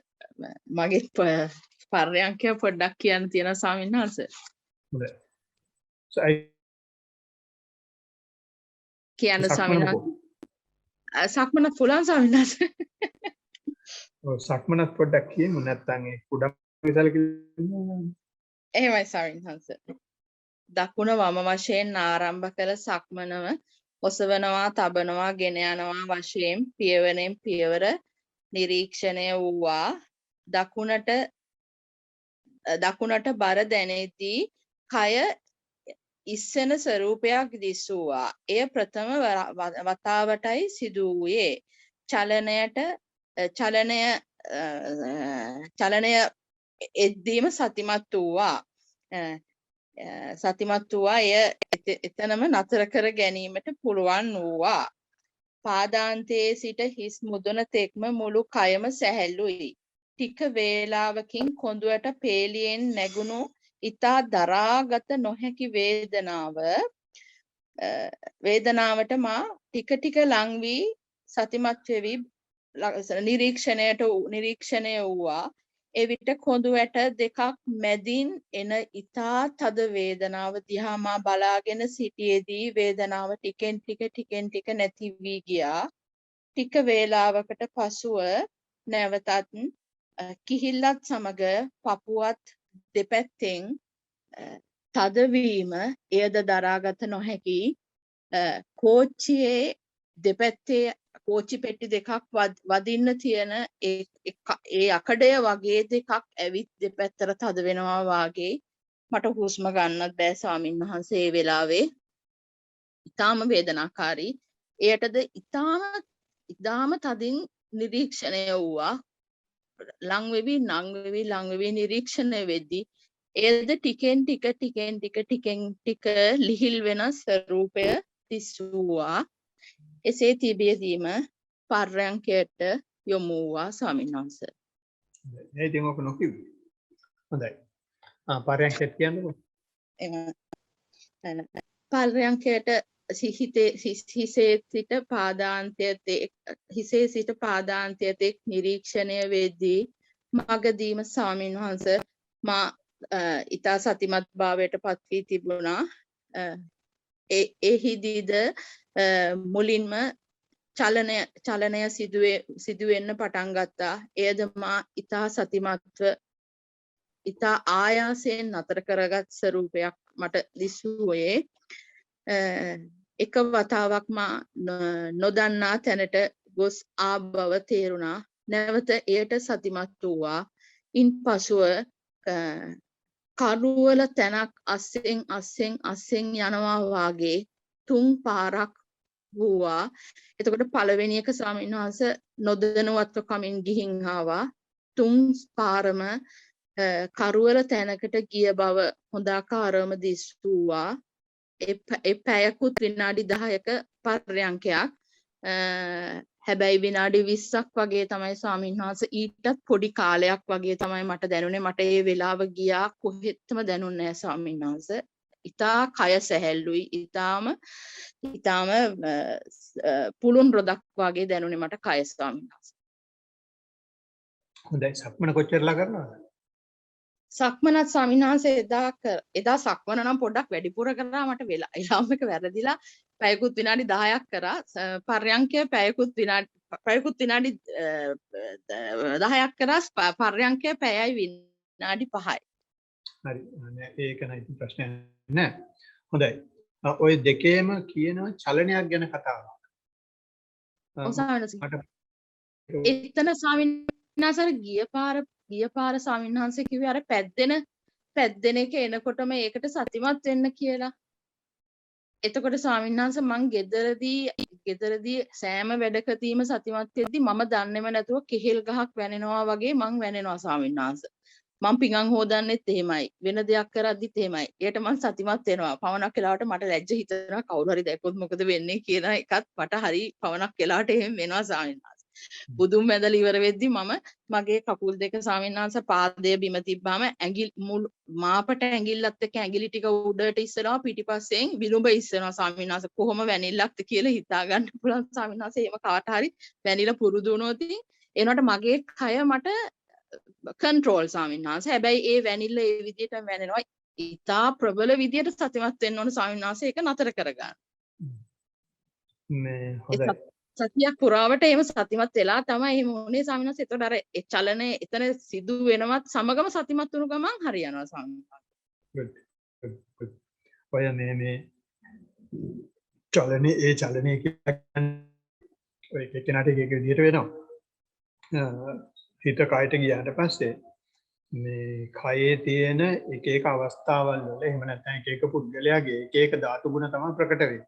මගේ පර්යංකය පොඩ්ඩක් කියන්න තියෙනවා ස්වාමීන් වහන්සේ. හොඳයි. So I කියන්න ස්වාමීන් වහන්සේ. සක්මනත් පුළුවන් ස්වාමීන් වහන්සේ. ඔව් සක්මනත් පොඩ්ඩක් කියමු නැත්නම් ඒ කුඩම් විසල කියන්න. එහෙමයි ස්වාමීන් වහන්සේ. දකුණ වම වශයෙන් ආරම්භ කළ සක්මනව ඔසවනවා තබනවා ගෙන යනවා වශයෙන් පියවරෙන් පියවර නිරීක්ෂණය වූවා දකුණට බර දැනෙද්දී කය ඉස්සෙන ස්වරූපයක් දිස්සුවා. එය ප්‍රථම වතාවටයි සිදු වූයේ. චලනය එද්දීම සතිමත් වූවා. එය එතනම නතර කර ගැනීමට පුළුවන් වූවා. පාදාන්තයේ සිට හිස් මුදුන තෙක්ම මුළු කයම සැහැල්ලුයි. ටික වේලාවකින් කොඳුයට පේලියෙන් නැගුණු ඉතා දරාගත නොහැකි වේදනාවට මා ටික ටික ලං වී සතිමත් වෙවි නිරීක්ෂණය වූවා. එවිට කොඳු ඇට දෙකක් මැදින් එන ඉතා තද වේදනාව දිහා මා බලාගෙන සිටියේදී වේදනාව ටිකෙන් ටික නැති වී ගියා. ටික වේලාවකට පසුව නැවතත් කිහිල්ලත් සමග පපුවත් දෙපැත්තෙන් තදවීම එයද දරාගත නොහැකි. කෝච්චියේ දෙපැත්තේ කෝච්චි පෙට්ටි දෙකක් වදින්න තියෙන ඒ අකඩය වගේ දෙකක් ඇවිත් දෙපැත්තට තද වෙනවා වාගේ මට හුස්ම ගන්නත් බෑ ස්වාමීන් වහන්සේ ඒ වෙලාවේ. ඊටාම වේදනාකාරී. එයටද ඊටාම තදින් නිරීක්ෂණය වූවා. ලං වෙවි නිරීක්ෂණය වෙද්දී එයද ටිකෙන් ටික ලිහිල් වෙන ස්වරූපය දිස්සුවා. එසේ තිබියදීම පර්යංකයට යොමු වූවා ස්වාමීන් වහන්සේ. ඒ ඉතින් ඔක නොකියුවේ. හොඳයි. පර්යංකයට කියන්නේ පර්යංකයට හිසේ සිට පාදාන්තය තෙක් නිරීක්ෂණය වෙද්දී මගදීම ස්වාමීන් වහන්සේ මා ඊතා සතිමත් භාවයට පත් වී තිබුණා. එහිදීද මුලින්ම චලනය සිදුවෙන්න පටන් ගත්තා. එයද මා ඊතා සතිමත්ව ඊතා ආයාසයෙන් නතර කරගත් ස්වරූපයක් මට දිස්සුවේ. එක වතාවක් මා නොදන්නා තැනට ගොස් ආ බව තේරුණා. නැවත එයට සතිමත් වූවා. ඉන්පසුව කරුවල තැනක් අස්සෙන් යනවා වාගේ 3 පාරක් වූවා. එතකොට පළවෙනි එක ස්වාමීන් වහන්සේ නොදැනුවත්ව කමින් ගිහින් ආවා. 3 පාරම කරුවල තැනකට ගිය බව හොඳාකාරවම දිස්සුවා. ඒ පැයකුත් විනාඩි 10ක පර්යංකයක්. හැබැයි විනාඩි 20ක් වගේ තමයි ස්වාමීන් වහන්සේ ඊටත් පොඩි කාලයක් වගේ තමයි මට දැනුනේ. මට ඒ වෙලාව ගියා කොහෙත්ම දැනුන්නේ නැහැ ස්වාමීන් වහන්සේ. ඊටා කය සැහැල්ලුයි. ඊටාම පුළුන් රොදක් වගේ දැනුනේ මට කය ස්වාමීන් වහන්සේ. හොඳයි. සක්මන කොච්චරලා කරනවද? සක්මනත් ස්වාමීන් වහන්සේ එදා සක්මන නම් පොඩ්ඩක් වැඩිපුර කරා. මට වෙලාව එක වැරදිලා පැයකුත් විනාඩි 10ක් කරා. පර්යංකය පැයකුත් විනාඩි 10ක් කරා. පර්යංකය පැයයි විනාඩි 5යි. හරි. ඒක නයි ප්‍රශ්නයක් නෑ. හොඳයි. ඔය දෙකේම කියන චලනයක් ගැන කතාවක්. එතන ස්වාමීන් වහන්සේ ගිය පාර ස්වාමීන් වහන්සේ කිව්වේ අර පැද්දෙන එක එනකොටම ඒකට සතිමත් වෙන්න කියලා. එතකොට ස්වාමීන් වහන්සේ මං ගෙදරදී සෑම වැඩකදීම සතිමත් වෙද්දි මම දන්නේම නැතුව කෙහෙල් ගහක් වැනෙනවා වගේ මං වැනෙනවා ස්වාමීන් වහන්සේ. මං පිඟන් හොදන්නෙත් එහෙමයි. වෙන දෙයක් කරද්දිත් එහෙමයි. ඒකට මං සතිමත් වෙනවා. පවණක් වෙලාවට මට ලැජ්ජ හිතෙනවා කවුරු හරි දැක්කොත් මොකද වෙන්නේ කියන එකත් මට හරි පවණක් වෙලාවට එහෙම වෙනවා ස්වාමීන් වහන්සේ. බුදුන් වැඳලා ඉවර වෙද්දි මම මගේ කකුල් දෙක ස්වාමීන් වහන්සේ පාදය බිම තිබ්බාම මාපට ඇඟිල්ලත් එක්ක ඇඟිලි ටික උඩට ඉස්සනවා පිටිපස්සෙන් විලුඹ ඉස්සනවා ස්වාමීන් වහන්සේ. කොහොම වැනිල්ලක්ද කියලා හිතා ගන්න පුළුවන් ස්වාමීන් වහන්සේ. එහෙම කාට හරි වැනිලා පුරුදු වුණොත් එනකොට මගේ කය මට කන්ට්‍රෝල් ස්වාමීන් වහන්සේ. හැබැයි ඒ වැනිල්ල ඒ විදිහටම වැනෙනවා. ඉතා ප්‍රබල විදිහට සතිමත් වෙන්න ඕන ස්වාමීන් වහන්සේ. ඒක නතර කරගන්න. මේ හොඳයි. සතියක් පුරාවට එහෙම සතිමත් වෙලා තමයි එහෙම උනේ ස්වාමීන් වහන්සේ. එතකොට අර ඒ චලනය එතන සිදු වෙනවත් සමගම සතිමත් වුණු ගමන් හරියනවා ස්වාමීන් වහන්සේ. good. ඔය මේ චලනයේ කියන්නේ ඔය කෙනාට එක විදිහට වෙනවා. හිත කයට ගියාට පස්සේ මේ කයේ තියෙන එක එක අවස්ථාවල් වල එහෙම නැත්නම් එක එක පුද්ගලයාගේ එක එක ධාතු ගුණ තමයි ප්‍රකට වෙන්නේ.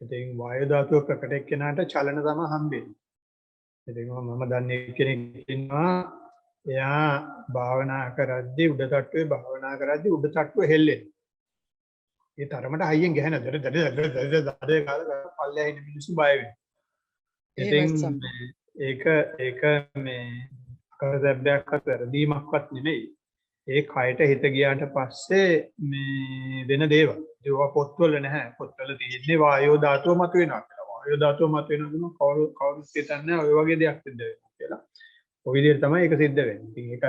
ඉතින් වායු ධාතුව ප්‍රකට එක්කෙනාට චලන තමයි හම්බෙන්නේ. ඉතින් මම දන්නේ කෙනෙක් ඉන්නවා එයා භාවනා කරද්දී උඩ තට්ටුවේ භාවනා කරද්දී උඩ තට්ටුව හෙල්ලෙනවා. ඒ තරමට හයියෙන් ගැහෙන දඩ කාලා පල්ලෙහා ඉන්න මිනිස්සු බය වෙනවා. ඉතින් ඒක මේ කරදැබ්බයක් අත වැරදීමක්වත් නෙමෙයි. ඒ කයට හිත ගියාට පස්සේ මේ වෙන දේවල්. ඒවා පොත්වල නැහැ. පොත්වල තියෙන්නේ වායෝ ධාතුව මතුවෙනවා කියලා. වායෝ ධාතුව මතුවෙනවා නම් කවුරුත් හිතන්නේ ඔය වගේ දෙයක් සිද්ධ වෙනවා කියලා. ඔය විදිහට තමයි ඒක සිද්ධ වෙන්නේ. ඉතින් ඒක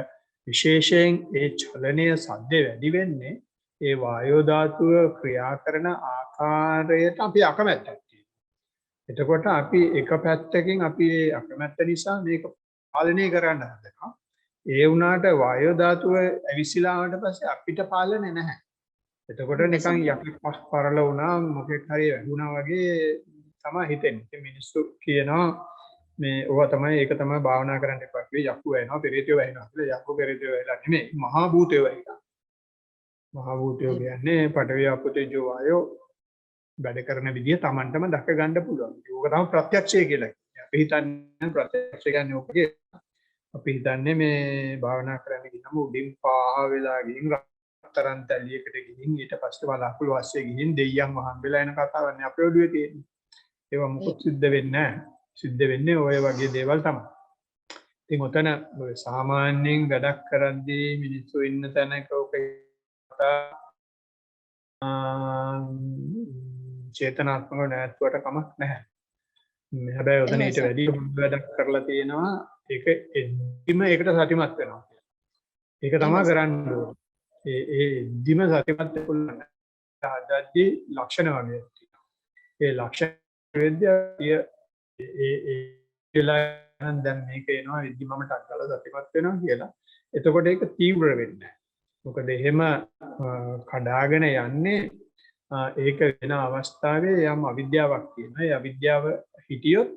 විශේෂයෙන් ඒ චලනීය සද්ද වැඩි වෙන්නේ ඒ වායෝ ධාතුව ක්‍රියා කරන ආකාරයට අපි අකමැත්තක් තියෙනවා. එතකොට අපි එක පැත්තකින් අපි ඒ අකමැත්ත නිසා මේක පාලනය කරන්න හදනවා. ඒ වුණාට වායෝ ධාතුව ඇවිස්සීලාවට පස්සේ අපිට පාලනේ නැහැ. එතකොට නිකන් යකෙක් පරල වුණා මොකෙක් හරි වැහුණා වගේ තමයි හිතෙන්නේ. ඉතින් මිනිස්සු කියනවා මේ ඕවා තමයි ඒක තමයි භාවනා කරන්න එපා කිව්වේ යක්කු වෙනවා පෙරේතයෝ වෙනවා කියලා. යක්කු පෙරේතයෝ වෙලා නෙමෙයි මහා භූතයෝ වෙනවා. මහා භූතයෝ කියන්නේ පඨවි ආපෝ තේජෝ වායෝ වැඩ කරන විදිය Tamanටම දැක ගන්න පුළුවන්. ඒක තමයි ප්‍රත්‍යක්ෂය කියලා කියන්නේ. අපි හිතන්නේ ප්‍රත්‍යක්ෂය කියන්නේ ඔකේ. අපි හිතන්නේ මේ භාවනා කරන්න ගිහම උඩින් පාහ වෙලා ගිහින් රත්තරන් තැලියකට ගිහින් ඊට පස්සේ බලාකුළු වාස්සේ ගිහින් දෙයියන් වහන් වෙලා එන කතාවක් නේ අපේ ඔළුවේ තියෙන්නේ. ඒවා මොකද සිද්ධ වෙන්නේ නැහැ. සිද්ධ වෙන්නේ ඔය වගේ දේවල් තමයි. ඉතින් ඔතන ඔය සාමාන්‍යයෙන් වැඩක් කරද්දී මිනිස්සු ඉන්න තැනක ඔක චේතනාත්මකව නැත්වට කමක් නැහැ. හැබැයි ඔතන ඊට වැඩි වැඩක් කරලා තියෙනවා ඒක එද්දිම ඒකට සතිමත් වෙනවා. ඒක තමයි කරන්න ඕනේ. ඒ එද්දිම සතිමත් වෙන්න හදද්දී ලක්ෂණ වගේ තියෙනවා. ඒ ලක්ෂණ වෙද්දී ඒ දැන් මේක එනවා එද්දි මම ටක් කරලා සතිමත් වෙනවා කියලා. එතකොට ඒක තීව්‍ර වෙන්නේ නැහැ. මොකද එහෙම කඩාගෙන යන්නේ ඒක වෙන අවස්ථාවේ යම් අවිද්‍යාවක් තියෙනවා. ඒ අවිද්‍යාව හිටියොත්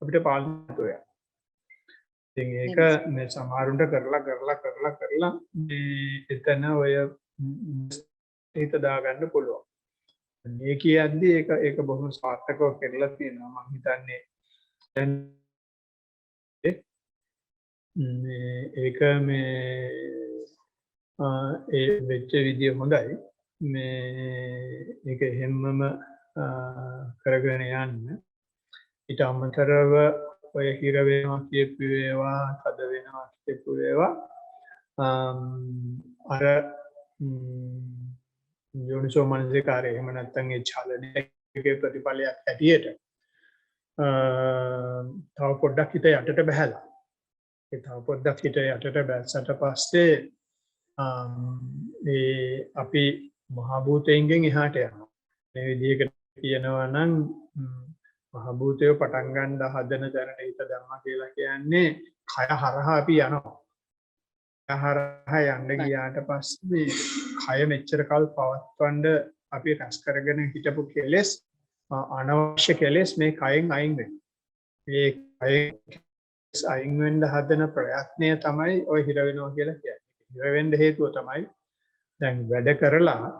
අපිට පාලනය වෙනවා. ඉතින් ඒක මේ සමහරුන්ට කරලා මේ එතන ඔය හිත දාගන්න පුළුවන්. මේ කියද්දි ඒක බොහොම සාර්ථකව කරලා තියෙනවා. මම හිතන්නේ දැන් ඒක මේ ඒ වෙච්ච විදිය හොඳයි. මේ ඒක හැමම කරගෙන යන්න. ඊට අමතරව ඔය හිර වෙනවා කියපු ඒවා, කද වෙනවා කියපු ඒවා අර යෝනිසෝ මනසිකාරය එහෙම නැත්නම් ඒ චලනයේ ප්‍රතිඵලයක් ඇටියට තව පොඩ්ඩක් හිත යටට බහැලා. ඒ තව පොඩ්ඩක් හිත යටට බැස්සට පස්සේ අපි මහා භූතයෙන් එහාට යනවා. මේ විදිහකට කියනවා නම් මහා භූතය පටන් ගන්න හදන දැනට හිත ධම්ම කියලා කියන්නේ කය හරහා අපි යනවා. කය හරහා යන්න ගියාට පස්සේ කය මෙච්චර කල් පවත්වන්න අපි රැස් කරගෙන හිටපු කෙලෙස් අනවශ්‍ය කෙලෙස් මේ කයෙන් අයින් වෙනවා. මේ කයෙන් අයින් වෙන්න හදන ප්‍රයත්නය තමයි ඔය හිර වෙනවා කියලා කියන්නේ. හිර වෙන්න හේතුව තමයි දැන් වැඩ කරලා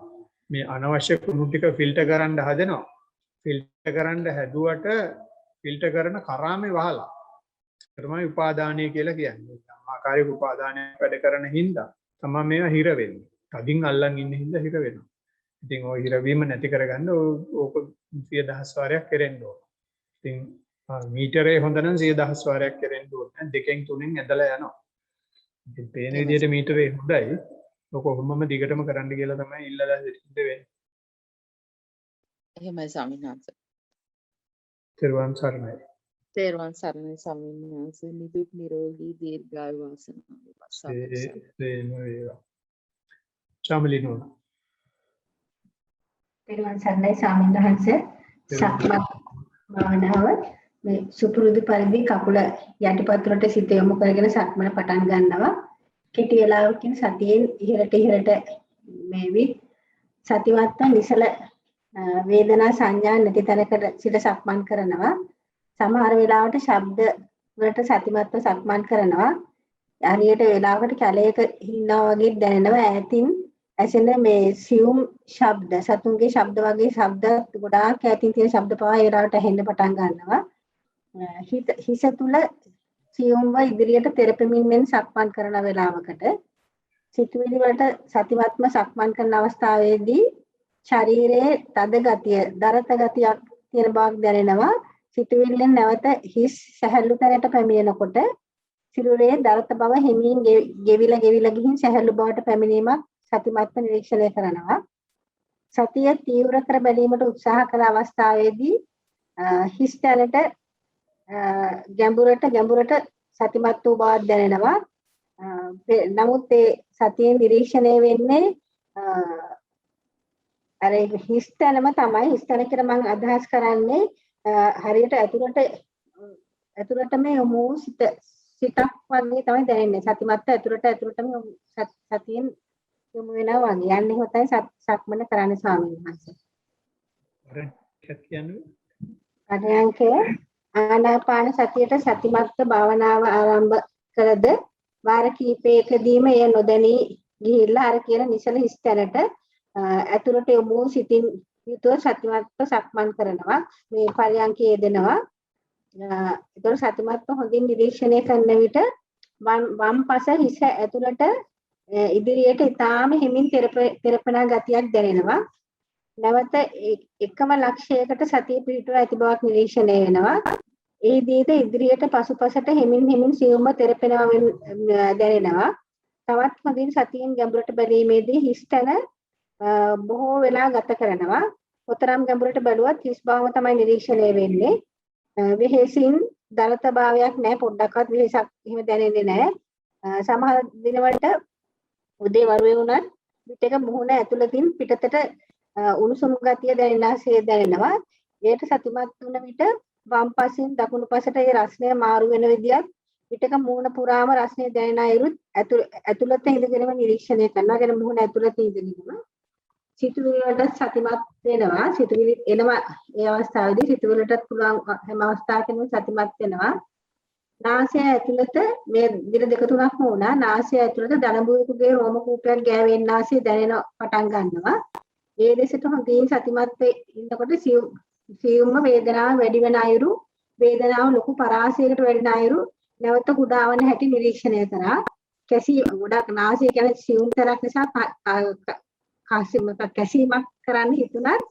මේ අනවශ්‍ය කුණු ටික ෆිල්ටර් කරන්න හදනවා. ෆිල්ටර් කරන්න හැදුවට ෆිල්ටර් කරන කරාමේ වහලා. ඒක තමයි උපාදානය කියලා කියන්නේ. ආකාරයක උපාදානයක් වැඩ කරන හින්දා තමයි මේවා හිර වෙන්නේ. කදින් අල්ලන් ඉන්න හින්දා හිර වෙනවා. ඉතින් ওই හිරවීම නැති කරගන්න ඕක 100,000 වාරයක් කරෙන්න ඕන. ඉතින් මීටරේ හොඳ නම් 100,000 වාරයක් කරෙන්න ඕන. දෙකෙන් තුනෙන් ඇදලා යනවා. ඉතින් පේන විදිහට මීටරේ හොඳයි. ඔක කොහොමම දිගටම කරන්න කියලා තමයි ඉල්ලලා සිද්ධ වෙන්නේ. එහෙමයි ස්වාමීන් වහන්සේ. තෙරුවන් සරණයි. තෙරුවන් සරණයි ස්වාමීන් වහන්සේ. නිදුක් නිරෝගී දීර්ඝායු වාසනාව වේවා. චාමලිනෝ. තෙරුවන් සරණයි ස්වාමීන් වහන්සේ. සක්මන් භාවනාව මේ සුපුරුදු පරිදි කකුල යටිපතුලට සිත යොමු කරගෙන සක්මන පටන් ගන්නවා. කෙටි වේලාවකින් සතියෙන් ඉහළට මේවි සතිවත්ව නිසල වේදනා සංඥා නැති තැනකට සිට සක්මන් කරනවා. සමහර වෙලාවට ශබ්ද වලට සතිමත්ව සක්මන් කරනවා. හරියට වෙලාවකට කැලයක ඉන්නා වගේ දැනෙනවා ඈතින් ඇසෙන මේ සියුම් ශබ්ද සතුන්ගේ ශබ්ද වගේ ශබ්ද ගොඩාක් ඈතින් තියෙන ශබ්ද පවා ඒ වෙලාවට ඇහෙන්න පටන් ගන්නවා. හිස තුල සියුම්ව ඉදිරියට තෙරපෙමින් සක්මන් කරන වෙලාවකට සිතුවිලි වලට සතිමත්ම සක්මන් කරන අවස්ථාවේදී ශරීරයේ තද ගතිය, දරත ගතියක් තියෙන බවක් දැනෙනවා. සිතුවිල්ලෙන් නැවත හිස් සැහැල්ලු තැනට පැමිණෙනකොට සිරුරේ දරත බව හිමින් ගෙවිලා ගිහින් සැහැල්ලු බවට පැමිණීමක් සතිමත්ව නිරීක්ෂණය කරනවා. සතිය තීව්‍ර කර බැලීමට උත්සාහ කළ අවස්ථාවේදී හිස් තැනට ගැඹුරට සතිමත් වූ බවක් දැනෙනවා. නමුත් ඒ සතියෙන් නිරීක්ෂණය වෙන්නේ අර හිස් තැනම තමයි. හිස් තැන කියලා මම අදහස් කරන්නේ හරියට ඇතුළටම යොමු සිතක් වගේ තමයි දැනෙන්නේ. සතිමත් ඇතුළටම සතියෙන් යොමු වෙනවා වගේ. යන්නේ හොතයි සක්මන කරන්න ස්වාමීන් වහන්සේ. පරයන්කේ ආනාපාන සතියට සතිමත්ව භාවනාව ආරම්භ කළද වාර කිහිපයකදීම එය නොදැනී ගිහිල්ලා අර කියන නිසල හිස් තැනට ඇතුළට යොමු සිතින් යුතුව සතිමත්ව සක්මන් කරනවා. මේ පරයන්කේ යෙදෙනවා. ඒතකොට සතිමත්ව හොඳින් නිරීක්ෂණය කරන විට වම් පස හිස ඇතුළට ඉදිරියට ඊටාම හිමින් තෙරපෙන ගතියක් දැනෙනවා. නැවත එකම ලක්ෂයකට සතිය පිහිටුවා ඇති බවක් නිරීක්ෂණය වෙනවා. එහිදීද ඉදිරියට පසුපසට හිමින් සියුම්ව තෙරපෙනවා දැනෙනවා. තවත් හොඳින් සතියෙන් ගැඹුරට බැලීමේදී හිස් තැන බොහෝ වෙලා ගත කරනවා. කොතරම් ගැඹුරට බැලුවත් හිස් බවම තමයි නිරීක්ෂණය වෙන්නේ. වෙහෙසින් දරත භාවයක් නැහැ, පොඩ්ඩක්වත් වෙහෙසක් එහෙම දැනෙන්නේ නැහැ. සමහර දිනවලට උදේ වරුවේ වුණත් පිටක මුහුණ ඇතුළතින් පිටතට උණුසුම් ගතිය දැනෙනවා. ඒට සතිමත් වුණ විට වම් පසින් දකුණු පසට ඒ රස්නය මාරු වෙන විදිහත් පිටක මුහුණ පුරාම රස්නය දැනෙන අයුරුත් ඇතුළත ඉඳගෙනම නිරීක්ෂණය කරනවා. කියන මුහුණ ඇතුළත ඉඳගෙනම සිතුවිලි වලට සතිමත් වෙනවා. සිතුවිලි එනවා. ඒ අවස්ථාවේදී සිතුවිලටත් පුළුවන් හැම අවස්ථාවකම සතිමත් වෙනවා. නාසය ඇතුළත මේ දින දෙක තුනක්ම වුණා. නාසය ඇතුළත දනබුවෙකුගේ රෝම කූපයක් ගෑවෙන්න ආසේ දැනෙන පටන් ගන්නවා. ඒ දෙසට හොඳින් සතිමත් ඉන්නකොට සියුම්ම වේදනාව වැඩි වෙන අයුරු, වේදනාව ලොකු පරාසයකට වැඩෙන අයුරු නැවත කුඩාවන හැටි නිරීක්ෂණය කරා. ගොඩක් නාසය කියන්නේ සියුම් තරක් නිසා කැසීමක් කරන්න හිතුණත්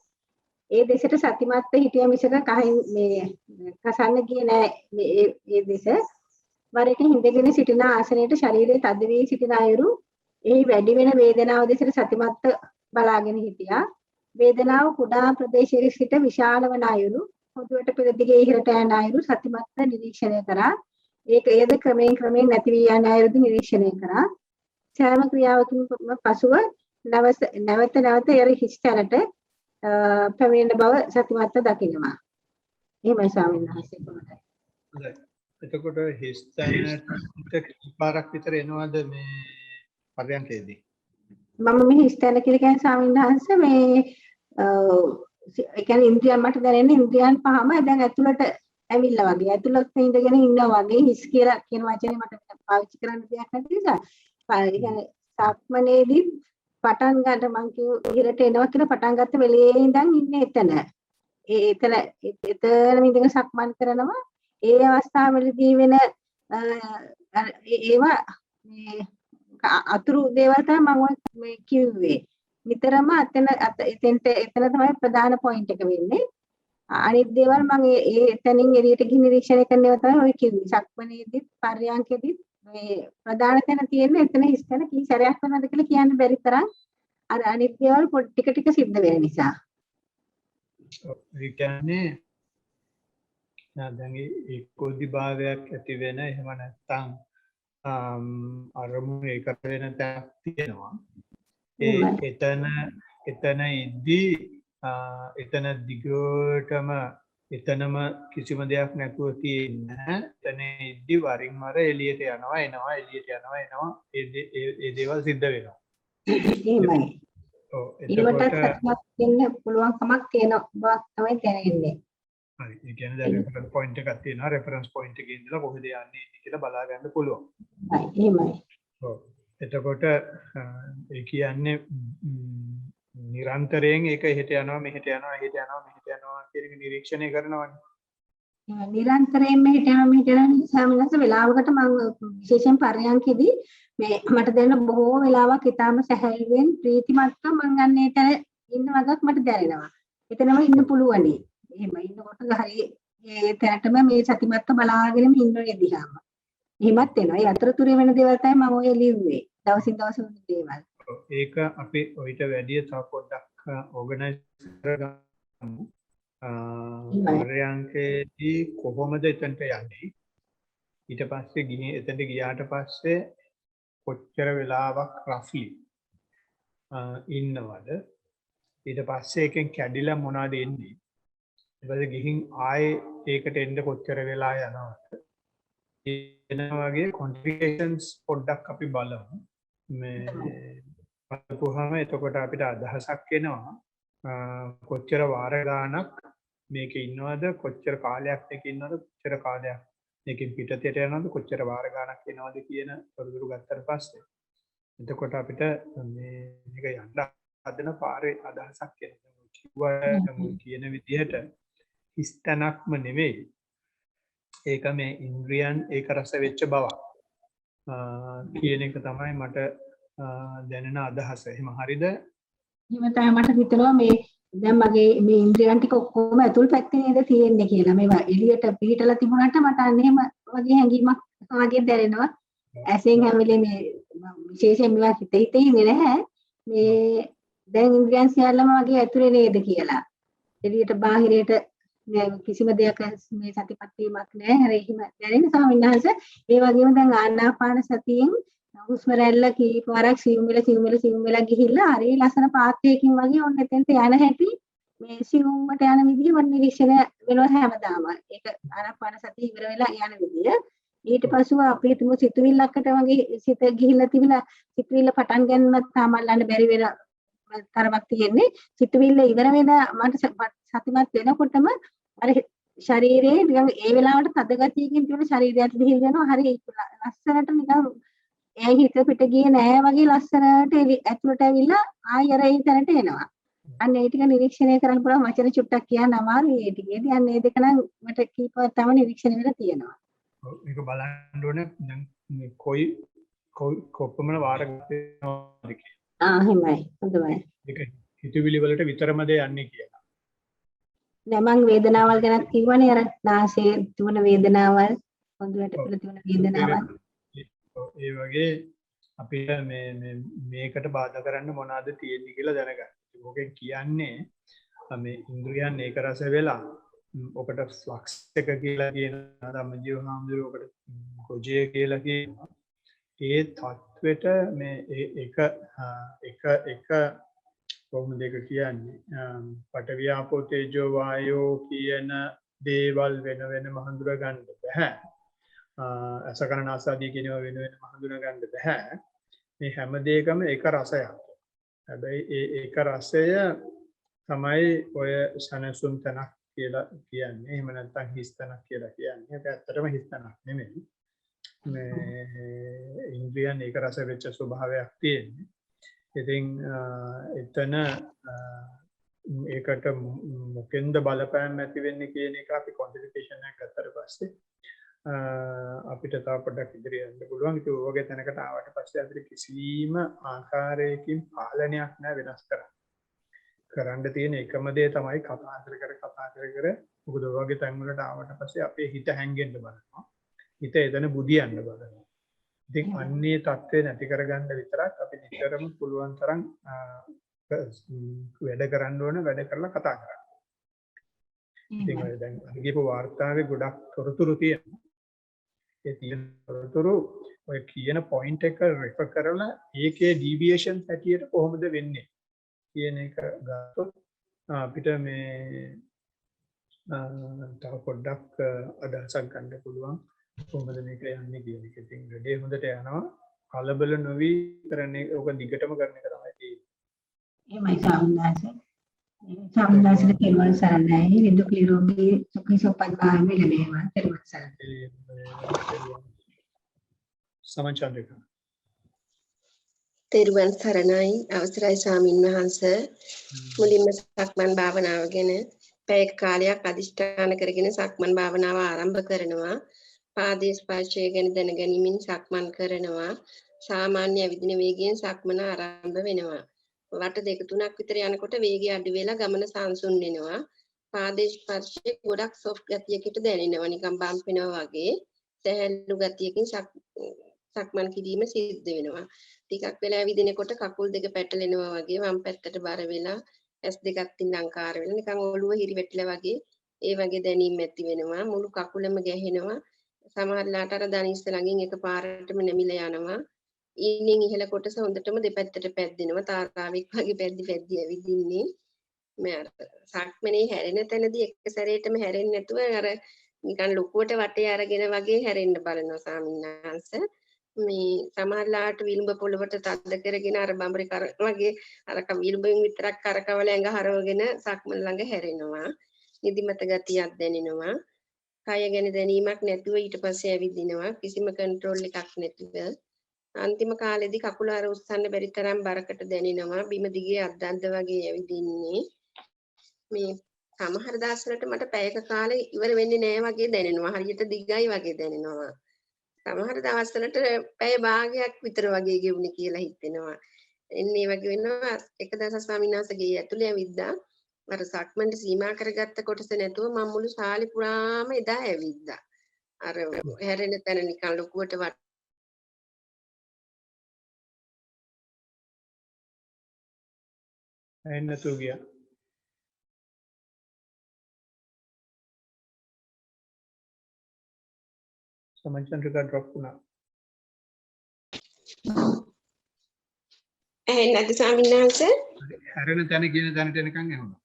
ඒ දෙසට සතිමත්ව හිටිය මිසක කහින් මේ කසන්න ගියේ නෑ. මේ දෙස වර එක හිඳගෙන සිටින ආසනයේට ශරීරයේ තද වී සිටින අයුරු, එහි වැඩි වෙන වේදනාව දෙසට සතිමත්ව බලාගෙන හිටියා. වේදනාව කුඩා ප්‍රදේශයේ සිට විශාල වන අයුරු, පොදුවට පෙර දිගේ ඉහළට යන අයුරු සතිමත්ව නිරීක්ෂණය කරා. ඒද ක්‍රමයෙන් නැති වී යන අයුරුද නිරීක්ෂණය කරා. සෑම ක්‍රියාවකින් පසුව නැවත එර හිස් තැනට පැමිණෙන බව සතිමත්ව දකිනවා. එහෙමයි ස්වාමීන් වහන්සේ කොහොමද? එතකොට හිස් තැනට පාරක් විතර එනවද මේ පරයන්කේදී? මම මේ හිස් තැන කියලා කියන්නේ ස්වාමීන් වහන්සේ මේ ඒ කියන්නේ ඉන්ද්‍රියන් මට දැනෙන්නේ ඉන්ද්‍රියන් පහම දැන් ඇතුළට ඇවිල්ලා වගේ. ඇතුළත ඉඳගෙන ඉන්නවා වගේ. හිස් කියලා කියන වචනේ මට පාවිච්චි කරන්න දෙයක් නැති නිසා. ඒ කියන්නේ සක්මනේදී පටන් ගන්න මං කිව්ව ඉහළට එනවා කියලා පටන් ගත්ත වෙලේ ඉඳන් ඉන්නේ එතන. එතන ඉඳන් සක්මන් කරනවා. ඒ අවස්ථාවවලදී වෙන ඒවා මේ අතුරු දේවල් තමයි මම මේ කිව්වේ. නිතරම එතන තමයි ප්‍රධාන පොයින්ට් එක වෙන්නේ. අනිත් දේවල් මම එතනින් එළියට ගිහින් නිරීක්ෂණය කරනවා තමයි ඔය කිව්වේ. සක්මනේදී පර්යාංකෙදී මේ ප්‍රධාන තැන තියෙන්නේ එතන හිස් තැන කී සැරයක් වෙනවද කියලා කියන්න බැරි තරම් අර අනිත් දේවල් ටික සිද්ධ වෙන නිසා. ඒ කියන්නේ දැන් ඒ පොඩි භාවයක් ඇති වෙන එහෙම නැත්නම් අරමුණු එකට වෙන තැනක් තියෙනවා. එතන ඉද්දී එතන දිගටම එතනම කිසිම දෙයක් නැතුව තියෙන එතන ඉද්දී වරින් වර එළියට යනවා එනවා ඒ දේවල් සිද්ධ වෙනවා. එහෙමයි. ඔව් එතකොට වෙන්න පුළුවන් කමක් තියෙන බවක් තමයි දැනෙන්නේ. හරි. ඒ කියන්නේ දැන් රෙෆරන්ස් පොයින්ට් එකක් තියෙනවා. රෙෆරන්ස් පොයින්ට් එකේ ඉඳලා කොහෙද යන්නේ කියලා බලා ගන්න පුළුවන්. එහෙමයි. ඔව්. එතකොට ඒ කියන්නේ නිරන්තරයෙන් ඒක එහෙට යනවා මෙහෙට යනවා එහෙට යනවා මෙහෙට යනවා කියන එක නිරීක්ෂණය කරනවානේ. නිරන්තරයෙන් මෙහෙට යනවා සාමිනස වෙලාවකට මම විශේෂයෙන් පරයන්කෙදී මේ මට දැනෙන බොහෝ වෙලාවක් ඊටාම සැහැල්ලුවෙන් ප්‍රීතිමත්ව මම යන්නේ එතන ඉන්න වගක් මට දැනෙනවා. එතනම ඉන්න පුළුවනි. එහෙම ඉන්නකොට හරි ඒ තැනටම මේ සතිමත්ව බලාගෙනම ඉන්න දිහාම. එහෙමත් වෙනවා. ඒ අතරතුරේ වෙන දේවල් තමයි මම ඔය ලියුවේ. දවසින් දවස වෙන දේවල්. ඒක අපි ඔයිට වැඩිය තව පොඩ්ඩක් ඕගනයිස් කරගමු. පරයන්කේදී කොහොමද එතනට යන්නේ? ඊට පස්සේ ගිහින් එතනට ගියාට පස්සේ කොච්චර වෙලාවක් රෆ්ලි ඉන්නවද? ඊට පස්සේ එකෙන් කැඩිලා මොනවද එන්නේ? ඊට පස්සේ ගිහින් ආයේ ඒකට එන්න කොච්චර වෙලා යනවද? එන වගේ කොන්ෆිගරේෂන්ස් පොඩ්ඩක් අපි බලමු. මේ බලපුවාම එතකොට අපිට අදහසක් එනවා කොච්චර වාර ගාණක් මේකේ ඉන්නවද, කොච්චර කාලයක් මේකේ ඉන්නවද, කොච්චර කාලයක් මේකෙන් පිටතට යනවද, කොච්චර වාර ගාණක් එනවද කියන තොරතුරු ගත්තට පස්සේ එතකොට අපිට මේක යන්න හදන පාරේ අදහසක් එනවා. කියන විදිහට හිස්තනක්ම නෙවෙයි. ඒක මේ ඉන්ද්‍රියන් ඒක රස වෙච්ච බවක් කියන එක තමයි මට දැනෙන අදහස. එහෙම හරිද? එහෙම තමයි මට හිතෙනවා මේ දැන් මගේ මේ ඉන්ද්‍රියන් ටික ඔක්කොම ඇතුල් පැත්තේ නේද තියෙන්නේ කියලා. මේවා එළියට පිටලා තිබුණාට මට අන්න එහෙම වගේ හැඟීමක් වගේ දැනෙනවා. ඇසෙන් හැම වෙලේම මේ විශේෂයෙන් මේවා හිතේ ඉන්නේ නැහැ. මේ දැන් ඉන්ද්‍රියන් සියල්ලම වගේ ඇතුලේ නේද කියලා. එළියට බාහිරයට කිසිම දෙයක් මේ සතිපත් වීමක් නැහැ. හරි එහෙම දැනෙන ස්වාමීන් වහන්සේ ඒ වගේම දැන් ආනාපාන සතියෙන් හුස්ම රැල්ල කීප වරක් සියුම් වෙලා ගිහිල්ලා හරි ලස්සන පාත්‍යයකින් වගේ ඔන්න එතෙන්ට යන හැටි මේ සියුම්මට යන විදිහ මම නිරීක්ෂණය වෙනවා හැමදාම. ඒක ආනාපාන සතිය ඉවර වෙලා යන විදිය. ඊට පස්සෙ අපි හිතමු සිතුවිල්ලකට වගේ සිත ගිහිල්ලා තිබිලා සිතුවිල්ල පටන් ගන්නත් සාමල්ලන්න බැරි වෙන තරමක් තියෙන්නේ. සිතුවිල්ල ඉවර වෙන මට සතිමත් වෙනකොටම අර ශරීරයේ නිකන් ඒ වෙලාවට තද ගතියකින් තියෙන ශරීරයත් දිහිල් යනවා. හරි ලස්සනට නිකන් ඒ හිත පිට ගියේ නෑ වගේ ලස්සනට ඇතුළට ඇවිල්ලා ආයෙ අර ඒ තැනට එනවා. අන්න ඒ ටික නිරීක්ෂණය කරන්න පුළුවන් වචන චුට්ටක් කියන්න අමාරුයි ඒ ටිකේදී. අන්න ඒ දෙක නම් මට කීපවත් තම නිරීක්ෂණය වෙලා තියෙනවා. ඔව් මේක බලන්න ඕනේ දැන් මේ කොපමණ වාර ගන්නවද කියලා. එහෙමයි. හොඳයි. ඒක හිතවිලි වලට විතරමද යන්නේ කියලා. නෑ මං වේදනාවල් ගැන කිව්වනේ අර නාසයේ තුන වේදනාවල් හොඳට පිළ තුන වේදනාවල්. ඒ වගේ අපිට මේකට බාධා කරන්න මොනවද තියෙන්නේ කියලා දැනගන්න. ඕකෙන් කියන්නේ මේ ඉන්ද්‍රියන් ඒක රස වෙලා ඔකට ෆ්ලක්ස් එක කියලා කියනවා. ධම්මජීව හාමුදුරුවෝ ඔකට ගොජේ කියලා කියනවා. ඒ තත්වෙට මේ එක කොහොමද ඒක කියන්නේ? පඨවි ආපෝ තේජෝ වායෝ කියන දේවල් වෙන වෙනම හඳුනා ගන්න බෑ. අසකරණාසාදී කියනවා වෙන වෙනම හඳුනා ගන්න බෑ. මේ හැම දෙයකම එක රසයක්. හැබැයි ඒක රසය තමයි ඔය සනසුන් තනක් කියලා කියන්නේ. එහෙම නැත්නම් හිස් තනක් කියලා කියන්නේ. ඒක ඇත්තටම හිස් තනක් නෙමෙයි. මේ ඉන්ද්‍රියන් ඒක රස වෙච්ච ස්වභාවයක් තියෙන්නේ. ඉතින් එතන ඒකට මොකෙන්ද බලපෑම් ඇති වෙන්නේ කියන එක අපි කොන්ෆිගරේෂන් එක ගත්තට පස්සේ අපිට තව පොඩ්ඩක් ඉදිරියට යන්න පුළුවන්. ඒක ඔයගේ තැනකට ආවට පස්සේ අපිට කිසිම ආකාරයකින් පාලනයක් නැහැ වෙනස් කරන්න තියෙන එකම දේ තමයි කතා කර මොකද ඔයගේ තැන් වලට ආවට පස්සේ අපේ හිත හැංගෙන්න බලනවා. හිත එතන බුදියන්න බලනවා. ඉතින් අන්නේ தත්ත්වේ නැති කරගන්න විතරක් අපි නිතරම පුළුවන් තරම් වැඩ කරන්න ඕන වැඩ කරලා කතා කරන්න. ඉතින් දැන් අනිගේප වාර්තාවේ ගොඩක් තොරතුරු තියෙනවා. ඒ තියෙන තොරතුරු ඔය කියන පොයින්ට් එක රෙෆර් කරලා ඒකේ ඩීවියේෂන්ස් හැටියට කොහොමද වෙන්නේ කියන එක ගත්තොත් අපිට මේ තව පොඩ්ඩක් අදහසක් ගන්න පුළුවන්. කොහොමද මේක යන්නේ කියන එක. ඉතින් වැඩේ හොඳට යනවා. කලබල නොවි කරන්නේ ඕක දිගටම කරන එක තමයි තියෙන්නේ. එහෙමයි සාමනාස. ස්වාමීන් වහන්සේට තෙරුවන් සරණයි. නිදුක් නිරෝගී සුඛී සම්පත් භාවය ලැබේවා. තෙරුවන් සරණයි. සමචන්ද්‍රිකා. තෙරුවන් සරණයි අවසරයි ස්වාමින් වහන්සේ මුලින්ම සක්මන් භාවනාව ගැන පැය කාලයක් අදිෂ්ඨාන කරගෙන සක්මන් භාවනාව ආරම්භ කරනවා පාදයේ ස්පර්ශය ගැන දැනගැනීමෙන් සක්මන් කරනවා සාමාන්‍ය විදින වේගයෙන් සක්මන ආරම්භ වෙනවා වට දෙක තුනක් විතර යනකොට වේගය අඩු වෙලා ගමන සංසුන් වෙනවා පාදයේ ස්පර්ශය ගොඩක් සොෆ්ට් ගතියකට දැනෙනවා නිකන් බම්ප් වෙනවා වගේ සැහැල්ලු ගතියකින් සක්මන් කිරීම සිද්ධ වෙනවා ටිකක් වෙලා ඇවිදිනකොට කකුල් දෙක පැටලෙනවා වගේ වම් පැත්තට බර වෙලා ඇස් දෙකක් තින්නංකාර වෙලා නිකන් ඔළුව හිරිවැටිලා වගේ ඒ වගේ දැනීම් ඇති වෙනවා මුළු කකුලම ගැහෙනවා සමහරලාට අර දනිස්ස ළඟින් එකපාරටම නැමිලා යනවා ඊනින් ඉහළ කොටස හොඳටම දෙපැත්තට පැද්දෙනවා තාරාවෙක් වගේ පැද්දි ඇවිදින්නේ මම අර සක්මනේ හැරෙන තැනදී එක සැරේටම හැරෙන්නේ නැතුව අර නිකන් ලොකුවට වටේ අරගෙන වගේ හැරෙන්න බලනවා ස්වාමීන් වහන්සේ මේ සමහරලාට විලුඹ පොළවට තද කරගෙන අර බඹරේ කර වගේ අර විලුඹෙන් විතරක් කරකවල ඇඟ හරවගෙන සක්මන් ළඟ හැරෙනවා නිදිමත ගතියක් දැනෙනවා කය ගැන දැනීමක් නැතුව ඊට පස්සේ ඇවිදිනවා කිසිම කන්ට්‍රෝල් එකක් නැතුව අන්තිම කාලෙදී කකුල අර උස්සන්න බැරි තරම් බරකට දැනෙනවා බිම දිගේ අද්දන්ද වගේ ඇවිදින්නේ මේ සමහර දවස්වලට මට පැයක කාලේ ඉවර වෙන්නේ නැහැ වගේ දැනෙනවා හරියට දිගයි වගේ දැනෙනවා සමහර දවස්වලට පැය භාගයක් විතර වගේ ගෙවුනේ කියලා හිතෙනවා. එන්නේ වගේ වෙනවා එක දවසක් ස්වාමීන් වහන්සේගේ ඇතුලේ ඇවිද්දා. අර සක්මන්ට සීමා කරගත්ත කොටස නැතුව මම මුළු ශාලි පුරාම එදා ඇවිද්දා. අර හැරෙන තැන නිකන් ලොකුවට එන්න තු ගියා. සමචන්ද්‍රිකා ඩ්‍රොප් වුණා. නැද්ද ස්වාමීන් වහන්සේ? හැරෙන තැන කියන තැනට එනකන් ඇහුණා.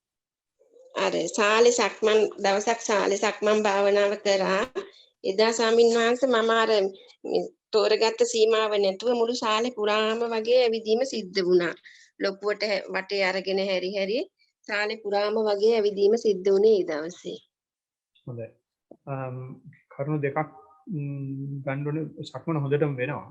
අර ශාලේ සක්මන් දවසක් ශාලේ සක්මන් භාවනාව කරා. එදා ස්වාමීන් වහන්සේ මම අර තෝරගත්ත සීමාව නැතුව මුළු ශාලේ පුරාම වගේ ඇවිදීම සිද්ධ වුණා. ලොකුවට වටේ අරගෙන හැරි ශාලේ පුරාම වගේ ඇවිදීම සිද්ධ වුණේ ඒ දවසේ. හොඳයි. කරුණු දෙකක් ගන්න ඕනේ සක්මන හොඳටම වෙනවා.